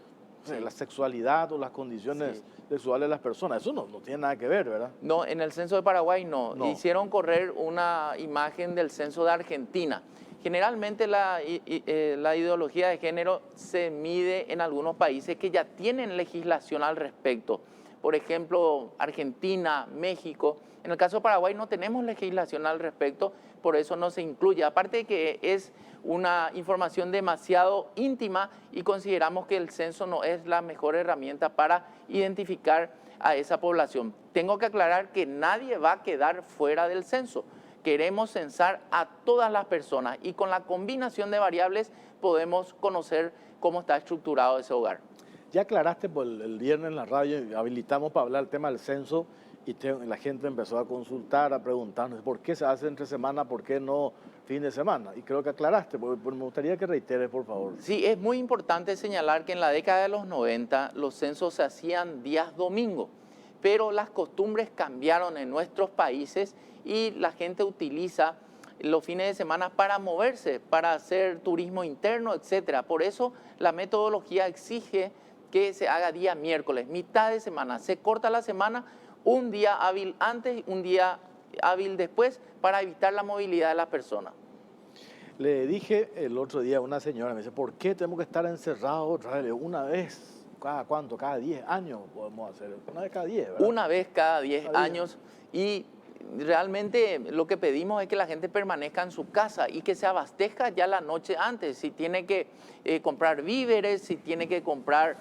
la sexualidad o las condiciones sexuales de las personas. Eso no tiene nada que ver, ¿verdad? No, en el censo de Paraguay no. No. Hicieron correr una imagen del censo de Argentina. Generalmente la ideología de género se mide en algunos países que ya tienen legislación al respecto. Por ejemplo, Argentina, México. En el caso de Paraguay no tenemos legislación al respecto, por eso no se incluye. Aparte de que es una información demasiado íntima y consideramos que el censo no es la mejor herramienta para identificar a esa población. Tengo que aclarar que nadie va a quedar fuera del censo. Queremos censar a todas las personas y con la combinación de variables podemos conocer cómo está estructurado ese hogar. Ya aclaraste por el viernes en la radio, habilitamos para hablar del tema del censo y la gente empezó a consultar, a preguntarnos por qué se hace entre semana, por qué no fin de semana. Y creo que aclaraste, porque me gustaría que reiteres, por favor. Sí, es muy importante señalar que en la década de los 90 los censos se hacían días domingo, pero las costumbres cambiaron en nuestros países y la gente utiliza los fines de semana para moverse, para hacer turismo interno, etc. Por eso la metodología exige que se haga día miércoles, mitad de semana. Se corta la semana, un día hábil antes, un día hábil después, para evitar la movilidad de las personas. Le dije el otro día a una señora, me dice, ¿por qué tenemos que estar encerrados otra vez? Una vez, ¿cada cuánto? Cada 10 años podemos hacer, una vez cada 10, ¿verdad? Una vez cada 10 años y realmente lo que pedimos es que la gente permanezca en su casa y que se abastezca ya la noche antes. Si tiene que comprar víveres, si tiene que comprar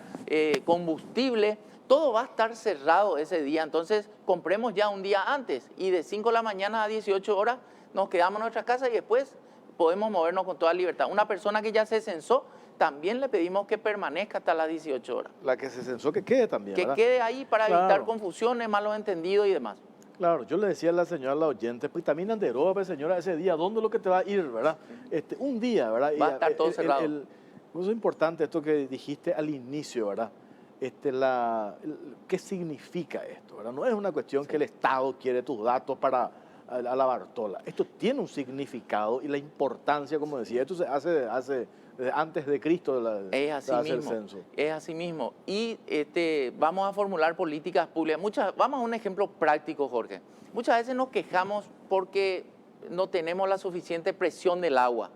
combustible, todo va a estar cerrado ese día. Entonces compremos ya un día antes y de 5 de la mañana a 18 horas nos quedamos en nuestra casa y después podemos movernos con toda libertad. Una persona que ya se censó, también le pedimos que permanezca hasta las 18 horas. La que se censó que quede también, Que ¿verdad? quede ahí para evitar Claro. confusiones, malos entendidos y demás. Claro, yo le decía a la señora, la oyente, pues también Anderoa, pues señora, ese día, ¿dónde es lo que te va a ir, verdad? Un día, ¿verdad? Va a estar todo cerrado. Eso es importante, esto que dijiste al inicio, ¿verdad? ¿Qué significa esto, verdad? No es una cuestión que el Estado quiere tus datos para a la Bartola. Esto tiene un significado y la importancia, como decía, esto se hace desde antes de Cristo. Es así mismo, es así mismo. Y vamos a formular políticas públicas. Vamos a un ejemplo práctico, Jorge. Muchas veces nos quejamos porque no tenemos la suficiente presión del agua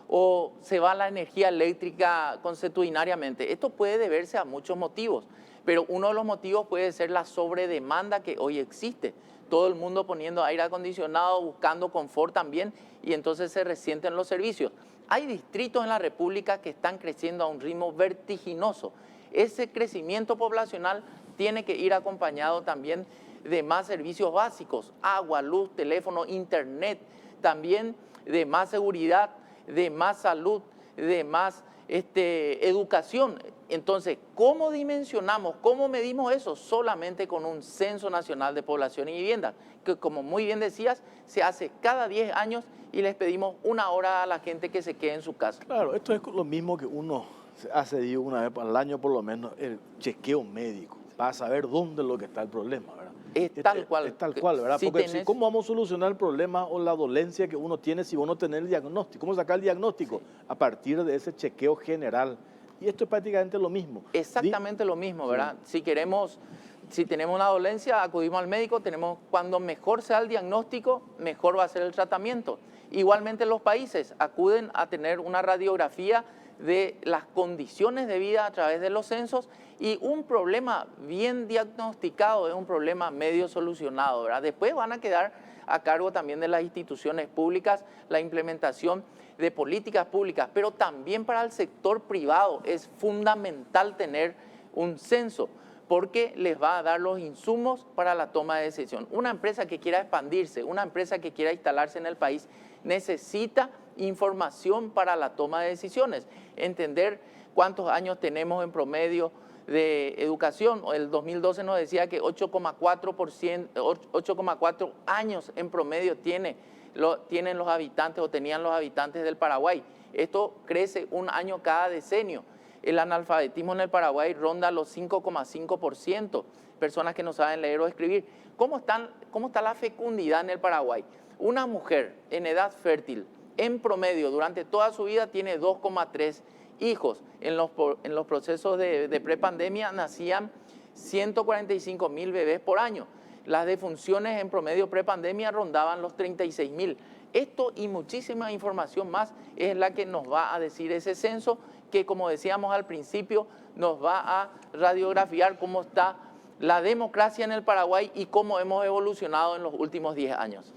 o se va la energía eléctrica consuetudinariamente. Esto puede deberse a muchos motivos, pero uno de los motivos puede ser la sobredemanda que hoy existe. Todo el mundo poniendo aire acondicionado, buscando confort también, y entonces se resienten los servicios. Hay distritos en la República que están creciendo a un ritmo vertiginoso. Ese crecimiento poblacional tiene que ir acompañado también de más servicios básicos, agua, luz, teléfono, internet, también de más seguridad, de más salud, de más educación. Entonces, ¿cómo dimensionamos, cómo medimos eso? Solamente con un censo nacional de población y vivienda, que como muy bien decías, se hace cada 10 años y les pedimos una hora a la gente que se quede en su casa. Claro, esto es lo mismo que uno hace, digo, una vez al año por lo menos, el chequeo médico, para saber dónde es lo que está el problema, ¿verdad? Es tal cual. Es tal cual, ¿verdad? Si Porque tenés... ¿cómo vamos a solucionar el problema o la dolencia que uno tiene si uno tiene el diagnóstico? ¿Cómo sacar el diagnóstico? Sí. A partir de ese chequeo general. Y esto es prácticamente lo mismo. Exactamente lo mismo, ¿verdad? Sí. Si tenemos una dolencia, acudimos al médico, cuando mejor sea el diagnóstico, mejor va a ser el tratamiento. Igualmente los países acuden a tener una radiografía de las condiciones de vida a través de los censos y un problema bien diagnosticado es un problema medio solucionado, ¿verdad? Después van a quedar a cargo también de las instituciones públicas la implementación de políticas públicas, pero también para el sector privado es fundamental tener un censo porque les va a dar los insumos para la toma de decisión. Una empresa que quiera expandirse, una empresa que quiera instalarse en el país necesita información para la toma de decisiones, entender cuántos años tenemos en promedio de Educación, el 2012 nos decía que 8,4 años en promedio tienen los habitantes o tenían los habitantes del Paraguay. Esto crece un año cada decenio. El analfabetismo en el Paraguay ronda los 5,5%, personas que no saben leer o escribir. ¿Cómo está la fecundidad en el Paraguay? Una mujer en edad fértil, en promedio, durante toda su vida tiene 2,3 hijos. En los procesos de prepandemia nacían 145.000 bebés por año. Las defunciones en promedio prepandemia rondaban los 36.000. Esto y muchísima información más es la que nos va a decir ese censo, que como decíamos al principio, nos va a radiografiar cómo está la democracia en el Paraguay y cómo hemos evolucionado en los últimos 10 años.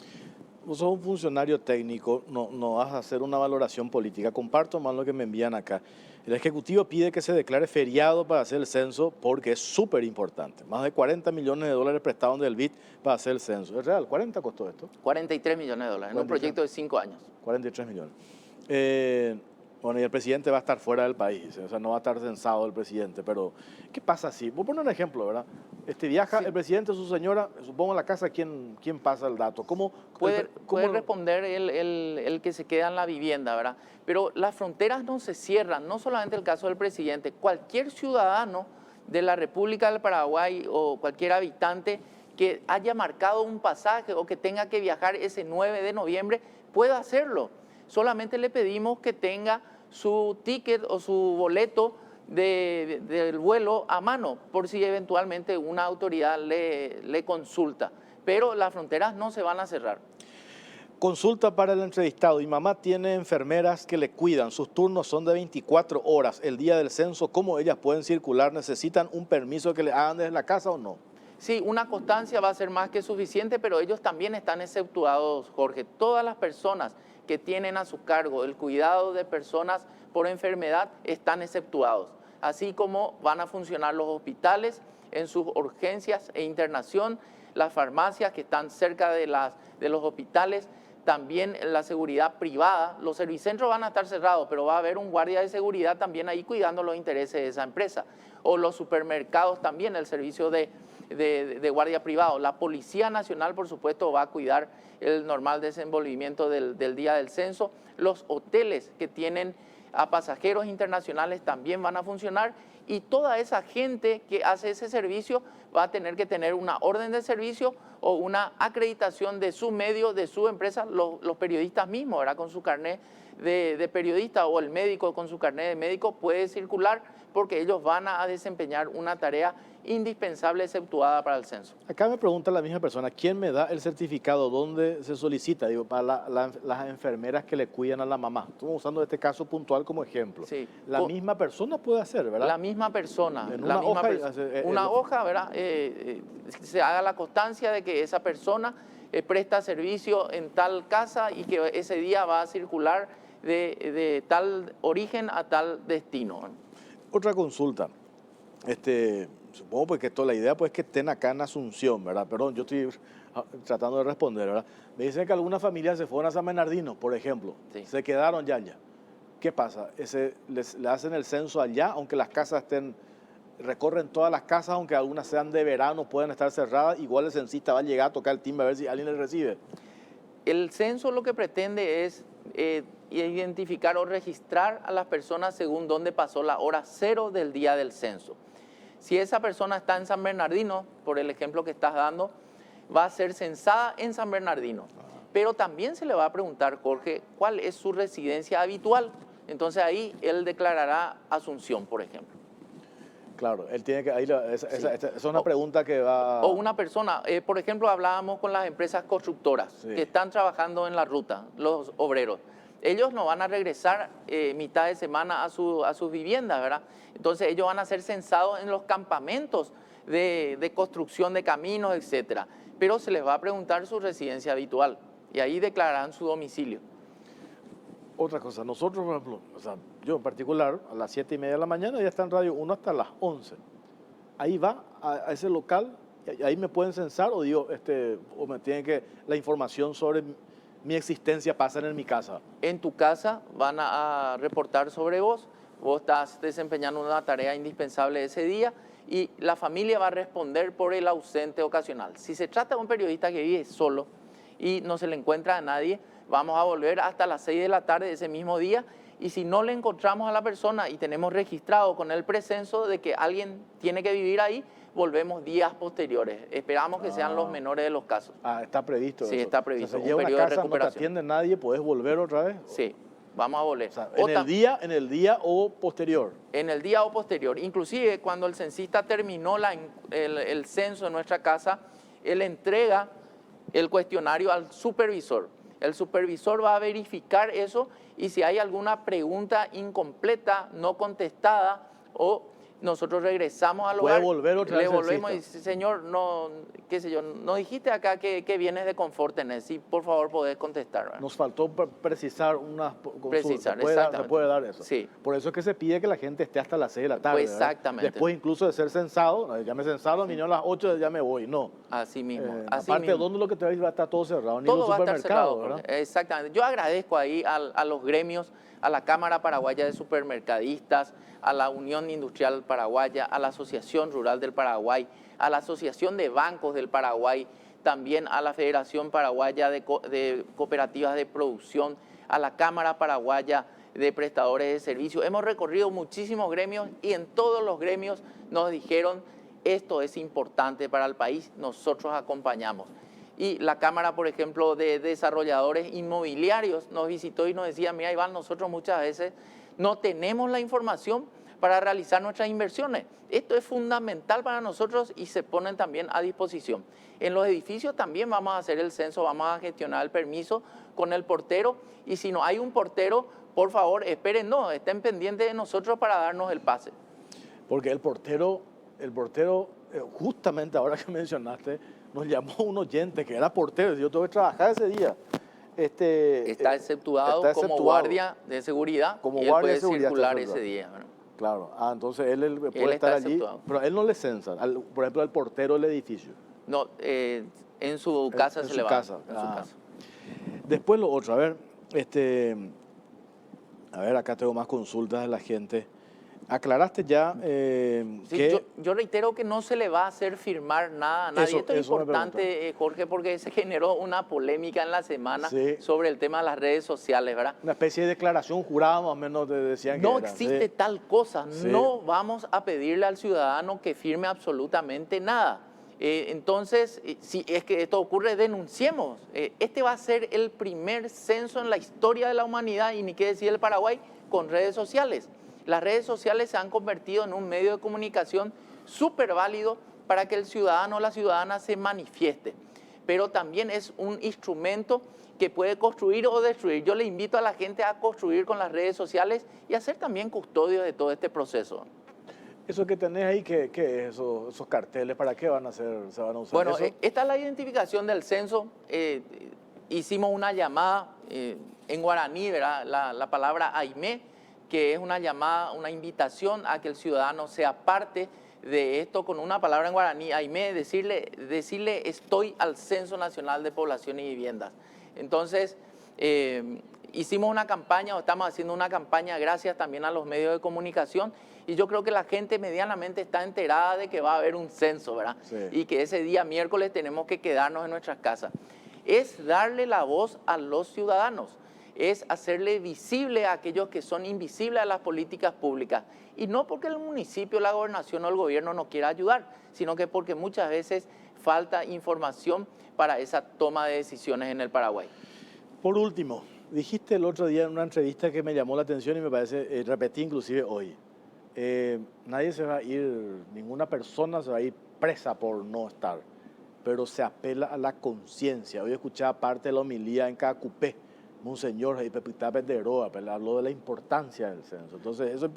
Vos sos un funcionario técnico, no vas a hacer una valoración política. Comparto más lo que me envían acá. El Ejecutivo pide que se declare feriado para hacer el censo porque es súper importante. Más de 40 millones de dólares prestados del BID para hacer el censo. ¿Es real? ¿40 costó esto? 43 millones de dólares en un proyecto de 5 años. 43 millones. Bueno, y el presidente va a estar fuera del país, o sea, no va a estar censado el presidente, pero ¿qué pasa si? Voy a poner un ejemplo, ¿verdad? Viaja el presidente, su señora, supongo en la casa, ¿quién pasa el dato? ¿Cómo puede responder el que se queda en la vivienda, ¿verdad? Pero las fronteras no se cierran, no solamente el caso del presidente, cualquier ciudadano de la República del Paraguay o cualquier habitante que haya marcado un pasaje o que tenga que viajar ese 9 de noviembre puede hacerlo. Solamente le pedimos que tenga su ticket o su boleto del vuelo a mano, por si eventualmente una autoridad le consulta. Pero las fronteras no se van a cerrar. Consulta para el entrevistado. Mi mamá tiene enfermeras que le cuidan. Sus turnos son de 24 horas. El día del censo, ¿cómo ellas pueden circular? ¿Necesitan un permiso que le hagan desde la casa o no? Sí, una constancia va a ser más que suficiente, pero ellos también están exceptuados, Jorge. Todas las personas que tienen a su cargo el cuidado de personas por enfermedad están exceptuados. Así como van a funcionar los hospitales en sus urgencias e internación, las farmacias que están cerca de los hospitales, también la seguridad privada. Los servicentros van a estar cerrados, pero va a haber un guardia de seguridad también ahí cuidando los intereses de esa empresa. O los supermercados también, el servicio de guardia privado. La Policía Nacional, por supuesto, va a cuidar el normal desenvolvimiento del día del censo. Los hoteles que tienen a pasajeros internacionales también van a funcionar y toda esa gente que hace ese servicio va a tener que tener una orden de servicio o una acreditación de su medio, de su empresa, los periodistas mismos, ¿verdad? Con su carnet de periodista o el médico con su carnet de médico puede circular porque ellos van a desempeñar una tarea indispensable exceptuada para el censo. Acá me pregunta la misma persona, ¿quién me da el certificado? ¿Dónde se solicita? Digo, para las enfermeras que le cuidan a la mamá. Estamos usando este caso puntual como ejemplo. Sí. La misma persona puede hacer, ¿verdad? La misma persona. En una hoja. Una hoja, ¿verdad? Se haga la constancia de que esa persona presta servicio en tal casa y que ese día va a circular de tal origen a tal destino. Otra consulta. Supongo pues que la idea pues que estén acá en Asunción, ¿verdad? Perdón, yo estoy tratando de responder, ¿verdad? Me dicen que algunas familias se fueron a San Bernardino, por ejemplo. Sí. Se quedaron ya allá. ¿Qué pasa? ¿Le hacen el censo allá, aunque las casas recorren todas las casas, aunque algunas sean de verano, pueden estar cerradas? Igual el censista va a llegar a tocar el timbre a ver si alguien le recibe. El censo lo que pretende es identificar o registrar a las personas según dónde pasó la hora cero del día del censo. Si esa persona está en San Bernardino, por el ejemplo que estás dando, va a ser censada en San Bernardino. Pero también se le va a preguntar, Jorge, cuál es su residencia habitual. Entonces ahí él declarará Asunción, por ejemplo. Claro, él tiene que... Esa es una pregunta que va... O una persona, por ejemplo, hablábamos con las empresas constructoras que están trabajando en la ruta, los obreros. Ellos no van a regresar mitad de semana a sus viviendas, ¿verdad? Entonces ellos van a ser censados en los campamentos de construcción de caminos, etcétera. Pero se les va a preguntar su residencia habitual y ahí declararán su domicilio. Otra cosa, nosotros, por ejemplo, yo en particular, a las 7:30 de la mañana ya está en Radio 1 hasta las 11. Ahí va a ese local, ahí me pueden censar o digo, o me tienen que, la información sobre mi existencia pasa en mi casa. En tu casa van a reportar sobre vos, vos estás desempeñando una tarea indispensable ese día y la familia va a responder por el ausente ocasional. Si se trata de un periodista que vive solo y no se le encuentra a nadie, vamos a volver hasta las 6 de la tarde de ese mismo día, y si no le encontramos a la persona y tenemos registrado con el precenso de que alguien tiene que vivir ahí, volvemos días posteriores. Esperamos que sean los menores de los casos. Está previsto Sí, eso. está previsto. O sea, se Un llega a una periodo de casa, no te recuperación. atiende nadie, ¿podés volver otra vez? Sí, vamos a volver. O sea, O en el día o posterior. en el día o posterior. Inclusive cuando el censista terminó el censo en nuestra casa, él entrega el cuestionario al supervisor. El supervisor va a verificar eso y si hay alguna pregunta incompleta, no contestada, o nosotros regresamos al Puede hogar, volver otra le vez el volvemos y censista. dice, señor, no, qué sé yo, no dijiste acá que vienes de confort tenés, sí, por favor podés contestar, ¿verdad? Nos faltó precisar unas consultas. Precisar, Se exactamente. puede dar eso. Sí. Por eso es que se pide que la gente esté hasta las 6 de la tarde. Pues ¿verdad? exactamente. Después incluso de ser censado, ya me censaron, vinieron a las 8, ya me voy. No. Así mismo. Así Aparte, mismo. ¿dónde lo que te va a estar todo cerrado? Ni Todo los va a estar supermercados, cerrado. ¿verdad? Exactamente. Yo agradezco ahí a los gremios, a la Cámara Paraguaya de Supermercadistas, a la Unión Industrial Paraguaya, a la Asociación Rural del Paraguay, a la Asociación de Bancos del Paraguay, también a la Federación Paraguaya de Cooperativas de Producción, a la Cámara Paraguaya de Prestadores de Servicios. Hemos recorrido muchísimos gremios y en todos los gremios nos dijeron, esto es importante para el país, nosotros acompañamos. Y la Cámara, por ejemplo, de Desarrolladores Inmobiliarios nos visitó y nos decía, mira, Iván, nosotros muchas veces no tenemos la información para realizar nuestras inversiones. Esto es fundamental para nosotros y se ponen también a disposición. En los edificios también vamos a hacer el censo, vamos a gestionar el permiso con el portero, y si no hay un portero, por favor, esperen, no, estén pendientes de nosotros para darnos el pase. Porque el portero, justamente ahora que mencionaste, nos llamó un oyente que era portero. Yo tuve que trabajar ese día. Está exceptuado está como exceptuado. guardia de seguridad, Como y él guardia de puede seguridad está circular exceptuado. ese día. ¿Verdad? Claro. Entonces él puede está estar allí, exceptuado. pero él no le censa. Por ejemplo, al portero del edificio. No, en su casa en se su le va. casa. En su casa. Después lo otro, a ver, acá tengo más consultas de la gente. Aclaraste ya Sí, que... yo reitero que no se le va a hacer firmar nada a nadie. Esto es eso me importante, Jorge, porque se generó una polémica en la semana Sí. sobre el tema de las redes sociales, ¿verdad? Una especie de declaración jurada, más o menos, te decían que No era, existe ¿sí? tal cosa. Sí. No vamos a pedirle al ciudadano que firme absolutamente nada. Entonces, si es que esto ocurre, denunciemos. Este va a ser el primer censo en la historia de la humanidad, y ni qué decir el Paraguay, con redes sociales. Las redes sociales se han convertido en un medio de comunicación súper válido para que el ciudadano o la ciudadana se manifieste, pero también es un instrumento que puede construir o destruir. Yo le invito a la gente a construir con las redes sociales y a ser también custodios de todo este proceso. Eso que tenés ahí, ¿qué es esos carteles? ¿Para qué van a ser, se van a usar? Bueno, ¿Eso? esta es la identificación del censo. Hicimos una llamada en guaraní, ¿verdad? La palabra aimé, que es una llamada, una invitación a que el ciudadano sea parte de esto con una palabra en guaraní, aimé, decirle estoy al Censo Nacional de Población y Viviendas. Entonces, hicimos una campaña, o estamos haciendo una campaña gracias también a los medios de comunicación, y yo creo que la gente medianamente está enterada de que va a haber un censo, ¿verdad? Sí. Y que ese día miércoles tenemos que quedarnos en nuestras casas. Es darle la voz a los ciudadanos, es hacerle visible a aquellos que son invisibles a las políticas públicas. Y no porque el municipio, la gobernación o el gobierno no quiera ayudar, sino que porque muchas veces falta información para esa toma de decisiones en el Paraguay. Por último, dijiste el otro día en una entrevista que me llamó la atención y me parece, repetí inclusive hoy, nadie se va a ir, ninguna persona se va a ir presa por no estar, pero se apela a la conciencia. Hoy escuchaba parte de la homilía en Cacupé, un señor ahí, Pepita Penderoa, habló de la importancia del censo. Entonces, eso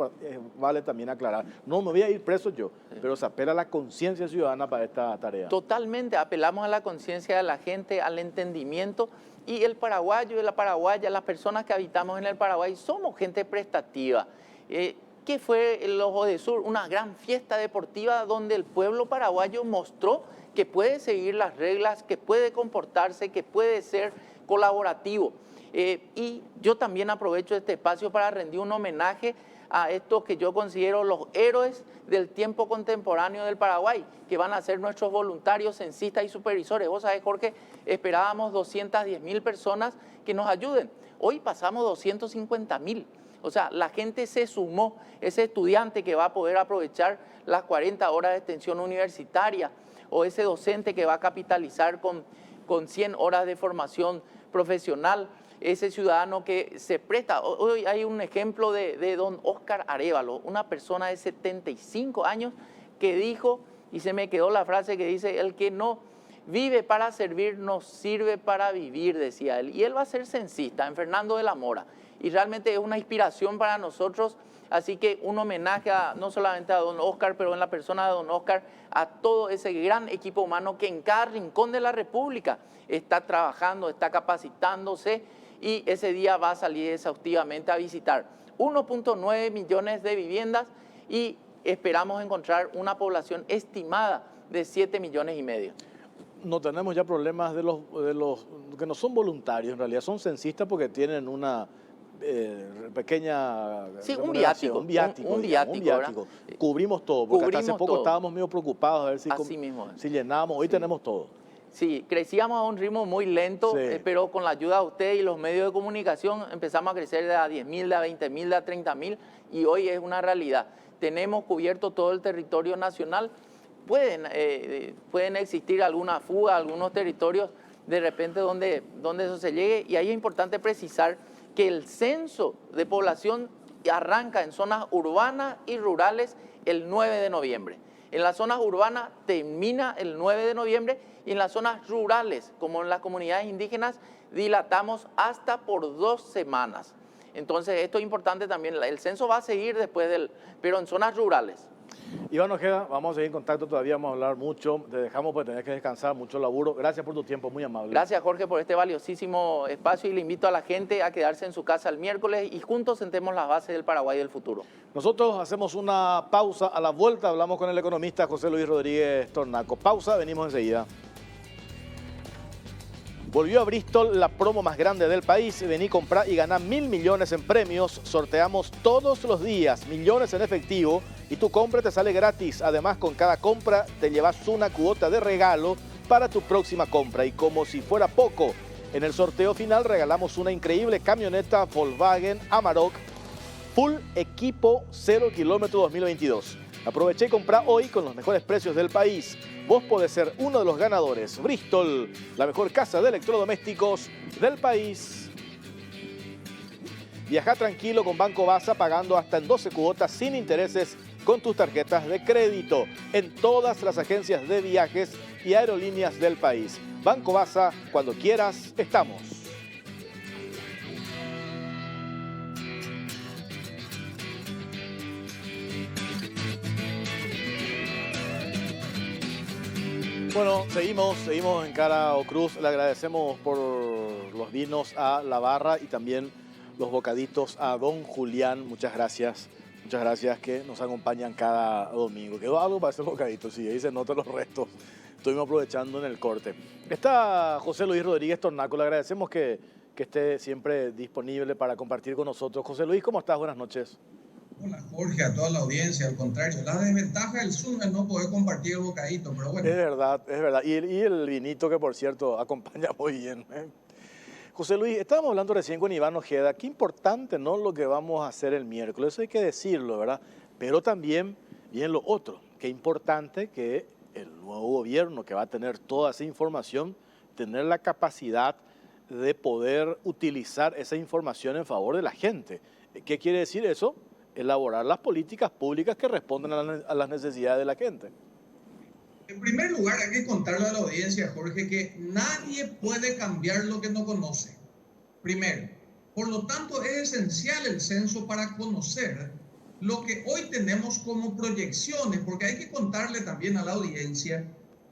vale también aclarar. No me voy a ir preso yo, pero se apela a la conciencia ciudadana para esta tarea. Totalmente, apelamos a la conciencia de la gente, al entendimiento, y el paraguayo y la paraguaya, las personas que habitamos en el Paraguay, somos gente prestativa. ¿Qué fue el Ojo de Sur? Una gran fiesta deportiva donde el pueblo paraguayo mostró que puede seguir las reglas, que puede comportarse, que puede ser colaborativo. Y yo también aprovecho este espacio para rendir un homenaje a estos que yo considero los héroes del tiempo contemporáneo del Paraguay, que van a ser nuestros voluntarios, censistas y supervisores. Vos sabés, Jorge, esperábamos 210.000 personas que nos ayuden. Hoy pasamos 250.000. O sea, la gente se sumó, ese estudiante que va a poder aprovechar las 40 horas de extensión universitaria, o ese docente que va a capitalizar con 100 horas de formación profesional, ese ciudadano que se presta. Hoy hay un ejemplo de don Óscar Arévalo, una persona de 75 años que dijo, y se me quedó la frase que dice, el que no vive para servir, no sirve para vivir, decía él. Y él va a ser censista en Fernando de la Mora. Y realmente es una inspiración para nosotros. Así que un homenaje no solamente a don Óscar, pero en la persona de don Óscar, a todo ese gran equipo humano que en cada rincón de la República está trabajando, está capacitándose, y ese día va a salir exhaustivamente a visitar 1.9 millones de viviendas y esperamos encontrar una población estimada de 7,5 millones. No tenemos ya problemas de los que no son voluntarios, en realidad son censistas porque tienen una pequeña... Sí, un remuneración, viático. un viático. Cubrimos todo, porque hasta hace poco estábamos medio preocupados a ver si llenábamos. Hoy tenemos todo. Sí, crecíamos a un ritmo muy lento, Sí. Pero con la ayuda de usted y los medios de comunicación empezamos a crecer de a 10.000, de a 20.000, de a 30.000, y hoy es una realidad. Tenemos cubierto todo el territorio nacional. Pueden existir alguna fuga, algunos territorios de repente donde eso se llegue, y ahí es importante precisar que el censo de población arranca en zonas urbanas y rurales el 9 de noviembre. En las zonas urbanas termina el 9 de noviembre y en las zonas rurales, como en las comunidades indígenas, dilatamos hasta por 2 semanas. Entonces, esto es importante también. El censo va a seguir después pero en zonas rurales. Iván Ojeda, vamos a seguir en contacto todavía, vamos a hablar mucho. Te dejamos porque tenés que descansar, mucho laburo. Gracias por tu tiempo, muy amable. Gracias, Jorge, por este valiosísimo espacio, y le invito a la gente a quedarse en su casa el miércoles y juntos sentemos las bases del Paraguay del futuro. Nosotros hacemos una pausa. A la vuelta hablamos con el economista José Luis Rodríguez Tornaco. Pausa, venimos enseguida. Volvió a Bristol la promo más grande del país. Vení, comprá y ganá 1.000 millones en premios. Sorteamos todos los días millones en efectivo y tu compra te sale gratis. Además, con cada compra te llevas una cuota de regalo para tu próxima compra. Y como si fuera poco, en el sorteo final regalamos una increíble camioneta Volkswagen Amarok Full Equipo 0 kilómetro 2022. Aproveché y comprá hoy con los mejores precios del país. Vos podés ser uno de los ganadores. Bristol, la mejor casa de electrodomésticos del país. Viaja tranquilo con Banco Basa, pagando hasta en 12 cuotas sin intereses con tus tarjetas de crédito en todas las agencias de viajes y aerolíneas del país. Banco Basa, cuando quieras, estamos. Bueno, seguimos en Cara o Cruz. Le agradecemos por los vinos a La Barra y también los bocaditos a don Julián. Muchas gracias que nos acompañan cada domingo. Quedó algo para hacer bocaditos, sí, ahí se notan los restos. Estuvimos aprovechando en el corte. Está José Luis Rodríguez Tornaco. Le agradecemos que esté siempre disponible para compartir con nosotros. José Luis, ¿cómo estás? Buenas noches. Hola Jorge, a toda la audiencia, al contrario, la desventaja del Zoom es no poder compartir el bocadito, pero bueno. Es verdad. Y el vinito que, por cierto, acompaña muy bien. José Luis, estábamos hablando recién con Iván Ojeda. Qué importante, ¿no?, lo que vamos a hacer el miércoles. Eso hay que decirlo, ¿verdad? Pero también viene lo otro. Qué importante que el nuevo gobierno, que va a tener toda esa información, tener la capacidad de poder utilizar esa información en favor de la gente. ¿Qué quiere decir eso? Elaborar las políticas públicas que responden a las necesidades de la gente. En primer lugar, hay que contarle a la audiencia, Jorge, que nadie puede cambiar lo que no conoce. Primero. Por lo tanto, es esencial el censo para conocer lo que hoy tenemos como proyecciones, porque hay que contarle también a la audiencia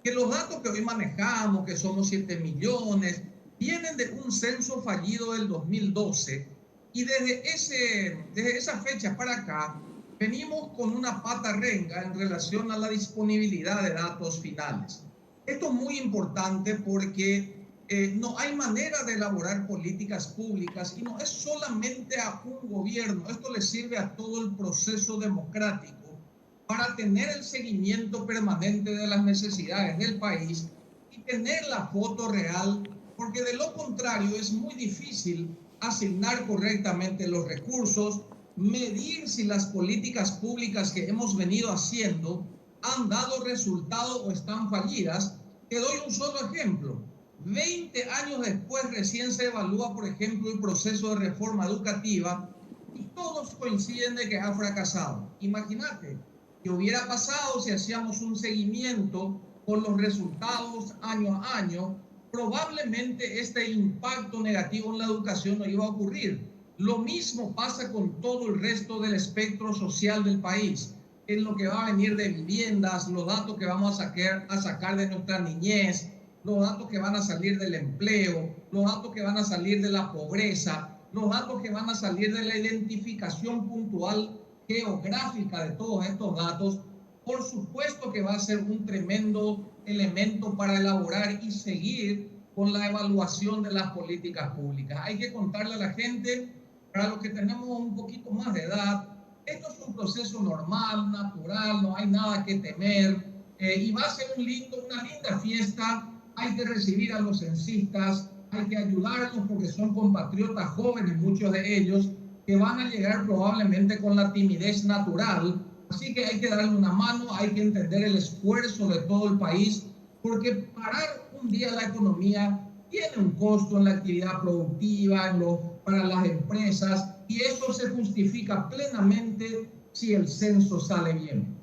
que los datos que hoy manejamos, que somos 7 millones, vienen de un censo fallido del 2012. Y desde esa fecha para acá, venimos con una pata renga en relación a la disponibilidad de datos finales. Esto es muy importante porque no hay manera de elaborar políticas públicas y no es solamente a un gobierno, esto le sirve a todo el proceso democrático para tener el seguimiento permanente de las necesidades del país y tener la foto real, porque de lo contrario es muy difícil asignar correctamente los recursos, medir si las políticas públicas que hemos venido haciendo han dado resultado o están fallidas. Te doy un solo ejemplo. 20 años después recién se evalúa, por ejemplo, el proceso de reforma educativa y todos coinciden de que ha fracasado. Imagínate que hubiera pasado si hacíamos un seguimiento con los resultados año a año, probablemente este impacto negativo en la educación no iba a ocurrir. Lo mismo pasa con todo el resto del espectro social del país, en lo que va a venir de viviendas, los datos que vamos a sacar de nuestra niñez, los datos que van a salir del empleo, los datos que van a salir de la pobreza, los datos que van a salir de la identificación puntual geográfica de todos estos datos. Por supuesto que va a ser un tremendo elemento para elaborar y seguir con la evaluación de las políticas públicas. Hay que contarle a la gente, para los que tenemos un poquito más de edad, esto es un proceso normal, natural, no hay nada que temer, y va a ser una linda fiesta. Hay que recibir a los censistas, hay que ayudarlos porque son compatriotas jóvenes, muchos de ellos, que van a llegar probablemente con la timidez natural. Así que hay que darle una mano, hay que entender el esfuerzo de todo el país, porque parar un día la economía tiene un costo en la actividad productiva, para las empresas, y eso se justifica plenamente si el censo sale bien.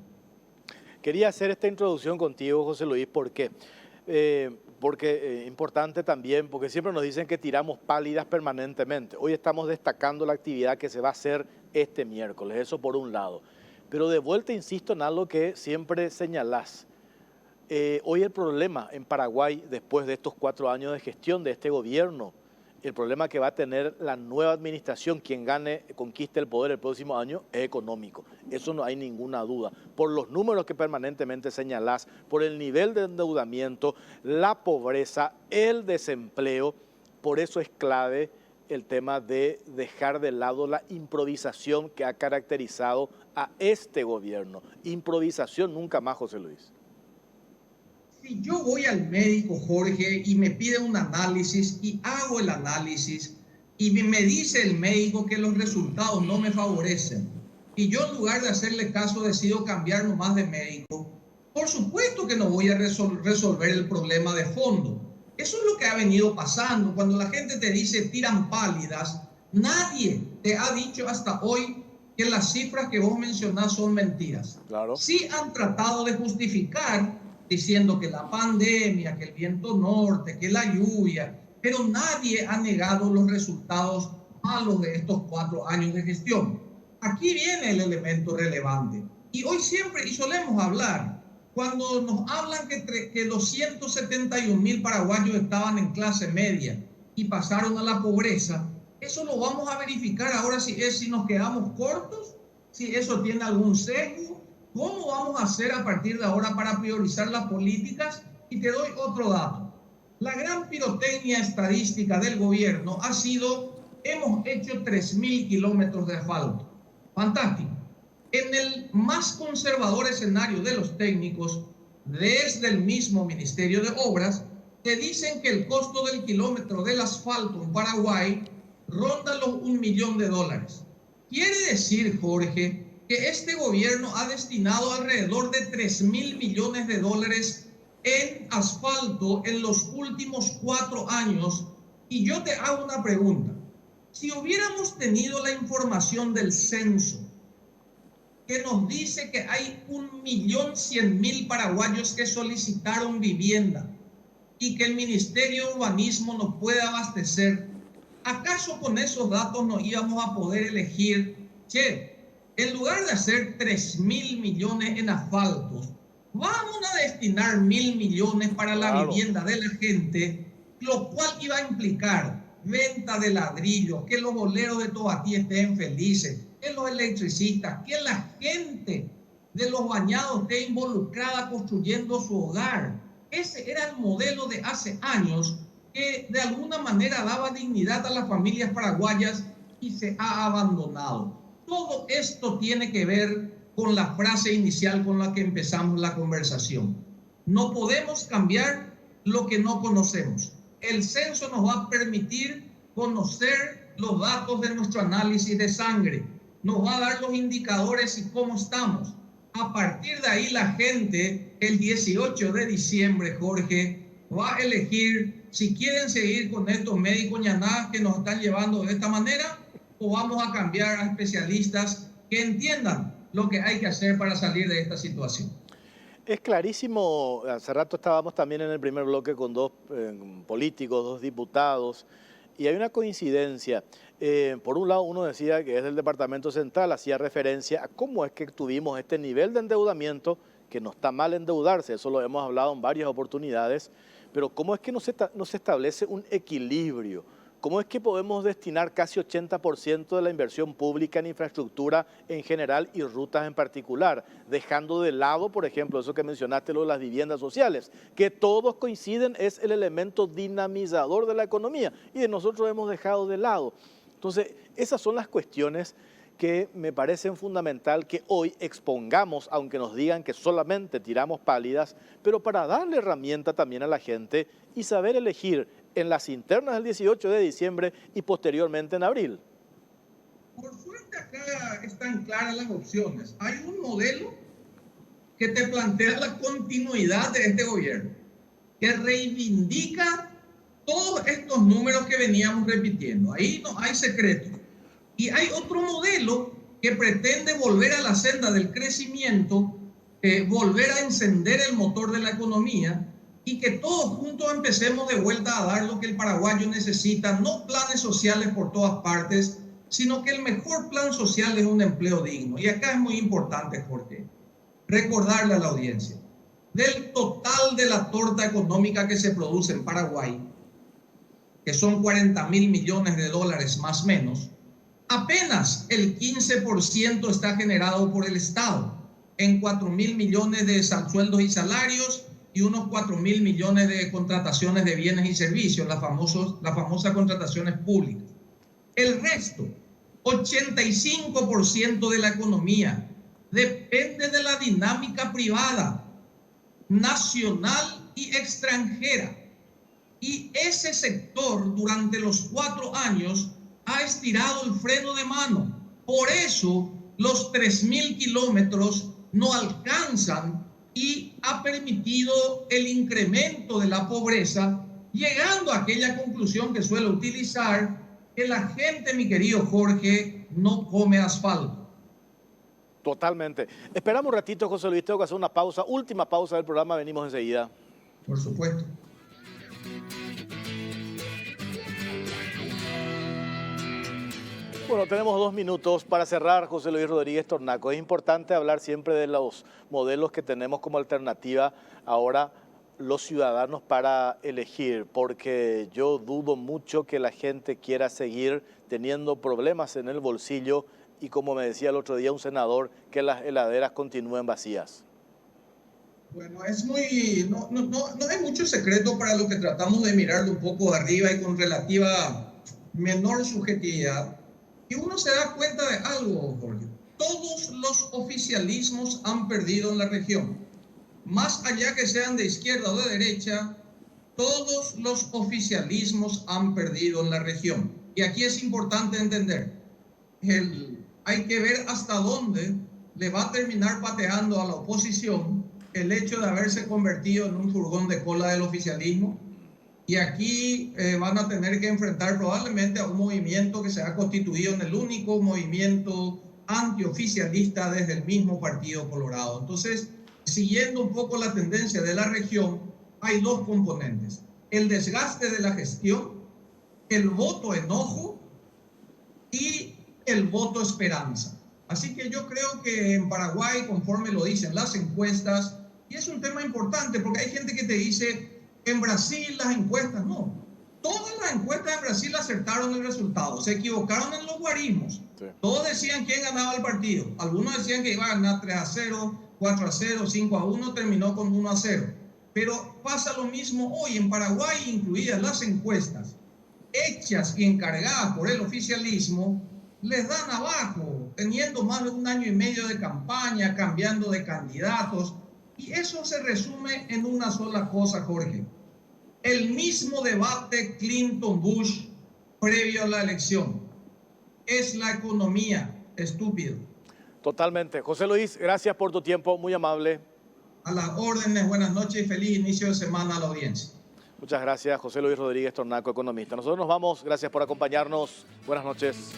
Quería hacer esta introducción contigo, José Luis, ¿por qué? Porque importante también, porque siempre nos dicen que tiramos pálidas permanentemente. Hoy estamos destacando la actividad que se va a hacer este miércoles, eso por un lado. Pero de vuelta insisto en algo que siempre señalás. Hoy el problema en Paraguay, después de estos 4 años de gestión de este gobierno, el problema que va a tener la nueva administración, quien conquiste el poder el próximo año, es económico. Eso no hay ninguna duda. Por los números que permanentemente señalás, por el nivel de endeudamiento, la pobreza, el desempleo, por eso es clave el tema de dejar de lado la improvisación que ha caracterizado a este gobierno. Improvisación nunca más, José Luis. Si yo voy al médico, Jorge, y me pide un análisis y hago el análisis y me dice el médico que los resultados no me favorecen y yo en lugar de hacerle caso decido cambiar nomás de médico, por supuesto que no voy a resolver el problema de fondo. Eso es lo que ha venido pasando. Cuando la gente te dice tiran pálidas, nadie te ha dicho hasta hoy que las cifras que vos mencionás son mentiras. Claro. Sí han tratado de justificar diciendo que la pandemia, que el viento norte, que la lluvia, pero nadie ha negado los resultados malos de estos 4 años de gestión. Aquí viene el elemento relevante. Y hoy siempre, y solemos hablar, cuando nos hablan que 271.000 paraguayos estaban en clase media y pasaron a la pobreza, eso lo vamos a verificar ahora si nos quedamos cortos, si eso tiene algún sesgo. ¿Cómo vamos a hacer a partir de ahora para priorizar las políticas? Y te doy otro dato. La gran pirotecnia estadística del gobierno ha sido, hemos hecho 3.000 kilómetros de asfalto. Fantástico. En el más conservador escenario de los técnicos, desde el mismo Ministerio de Obras, te dicen que el costo del kilómetro del asfalto en Paraguay ronda los $1 millón. Quiere decir, Jorge, que este gobierno ha destinado alrededor de $3.000 millones en asfalto en los últimos 4 años. Y yo te hago una pregunta. Si hubiéramos tenido la información del censo que nos dice que hay 1.100.000 paraguayos que solicitaron vivienda y que el Ministerio de Urbanismo nos puede abastecer, ¿acaso con esos datos nos íbamos a poder elegir, en lugar de hacer 3.000 millones en asfaltos, vamos a destinar 1.000 millones para la vivienda de la gente, lo cual iba a implicar venta de ladrillos, que los boleros de Tobatí estén felices, que los electricistas, que la gente de los bañados esté involucrada construyendo su hogar? Ese era el modelo de hace años que de alguna manera daba dignidad a las familias paraguayas y se ha abandonado. Todo esto tiene que ver con la frase inicial con la que empezamos la conversación. No podemos cambiar lo que no conocemos. El censo nos va a permitir conocer los datos de nuestro análisis de sangre, nos va a dar los indicadores y cómo estamos. A partir de ahí la gente el 18 de diciembre, Jorge, va a elegir si quieren seguir con estos médicos ñanás que nos están llevando de esta manera o vamos a cambiar a especialistas que entiendan lo que hay que hacer para salir de esta situación. Es clarísimo, hace rato estábamos también en el primer bloque con dos políticos, dos diputados, y hay una coincidencia. Por un lado, uno decía que es del Departamento Central, hacía referencia a cómo es que tuvimos este nivel de endeudamiento, que no está mal endeudarse, eso lo hemos hablado en varias oportunidades, pero cómo es que no se establece un equilibrio. ¿Cómo es que podemos destinar casi 80% de la inversión pública en infraestructura en general y rutas en particular, dejando de lado, por ejemplo, eso que mencionaste, lo de las viviendas sociales, que todos coinciden es el elemento dinamizador de la economía y de nosotros hemos dejado de lado? Entonces, esas son las cuestiones que me parecen fundamental que hoy expongamos, aunque nos digan que solamente tiramos pálidas, pero para darle herramienta también a la gente y saber elegir en las internas del 18 de diciembre y posteriormente en abril. Por suerte acá están claras las opciones. Hay un modelo que te plantea la continuidad de este gobierno, que reivindica todos estos números que veníamos repitiendo. Ahí no hay secreto. Y hay otro modelo que pretende volver a la senda del crecimiento, volver a encender el motor de la economía y que todos juntos empecemos de vuelta a dar lo que el paraguayo necesita, no planes sociales por todas partes, sino que el mejor plan social es un empleo digno. Y acá es muy importante, Jorge, recordarle a la audiencia, del total de la torta económica que se produce en Paraguay, que son 40.000 millones de dólares más o menos, apenas el 15% está generado por el Estado, en 4.000 millones de sueldos y salarios y unos 4.000 millones de contrataciones de bienes y servicios, las famosas contrataciones públicas. El resto, 85% de la economía, depende de la dinámica privada, nacional y extranjera. Y ese sector durante los 4 años ha estirado el freno de mano. Por eso los 3.000 kilómetros no alcanzan y ha permitido el incremento de la pobreza, llegando a aquella conclusión que suelo utilizar, que la gente, mi querido Jorge, no come asfalto. Totalmente. Esperamos un ratito, José Luis, tengo que hacer una pausa, última pausa del programa, venimos enseguida. Por supuesto. Bueno, tenemos 2 minutos para cerrar, José Luis Rodríguez Tornaco. Es importante hablar siempre de los modelos que tenemos como alternativa ahora los ciudadanos para elegir, porque yo dudo mucho que la gente quiera seguir teniendo problemas en el bolsillo y, como me decía el otro día un senador, que las heladeras continúen vacías. Bueno, no hay mucho secreto para lo que tratamos de mirarlo un poco de arriba y con relativa menor subjetividad. Y uno se da cuenta de algo, Jorge. Todos los oficialismos han perdido en la región. Más allá que sean de izquierda o de derecha, todos los oficialismos han perdido en la región. Y aquí es importante entender, hay que ver hasta dónde le va a terminar pateando a la oposición el hecho de haberse convertido en un furgón de cola del oficialismo. Y aquí van a tener que enfrentar probablemente a un movimiento que se ha constituido en el único movimiento antioficialista desde el mismo Partido Colorado. Entonces, siguiendo un poco la tendencia de la región, hay 2 componentes. El desgaste de la gestión, el voto enojo y el voto esperanza. Así que yo creo que en Paraguay, conforme lo dicen las encuestas, y es un tema importante porque hay gente que te dice, en Brasil las encuestas, no. Todas las encuestas en Brasil acertaron el resultado, se equivocaron en los guarismos. Sí. Todos decían quién ganaba el partido. Algunos decían que iba a ganar 3-0, 4-0, 5-1, terminó con 1-0. Pero pasa lo mismo hoy en Paraguay, incluidas las encuestas hechas y encargadas por el oficialismo, les dan abajo, teniendo más de 1 año y medio de campaña, cambiando de candidatos. Y eso se resume en una sola cosa, Jorge. El mismo debate Clinton-Bush previo a la elección. Es la economía, estúpido. Totalmente. José Luis, gracias por tu tiempo, muy amable. A las órdenes, buenas noches y feliz inicio de semana a la audiencia. Muchas gracias, José Luis Rodríguez Tornaco, economista. Nosotros nos vamos, gracias por acompañarnos. Buenas noches.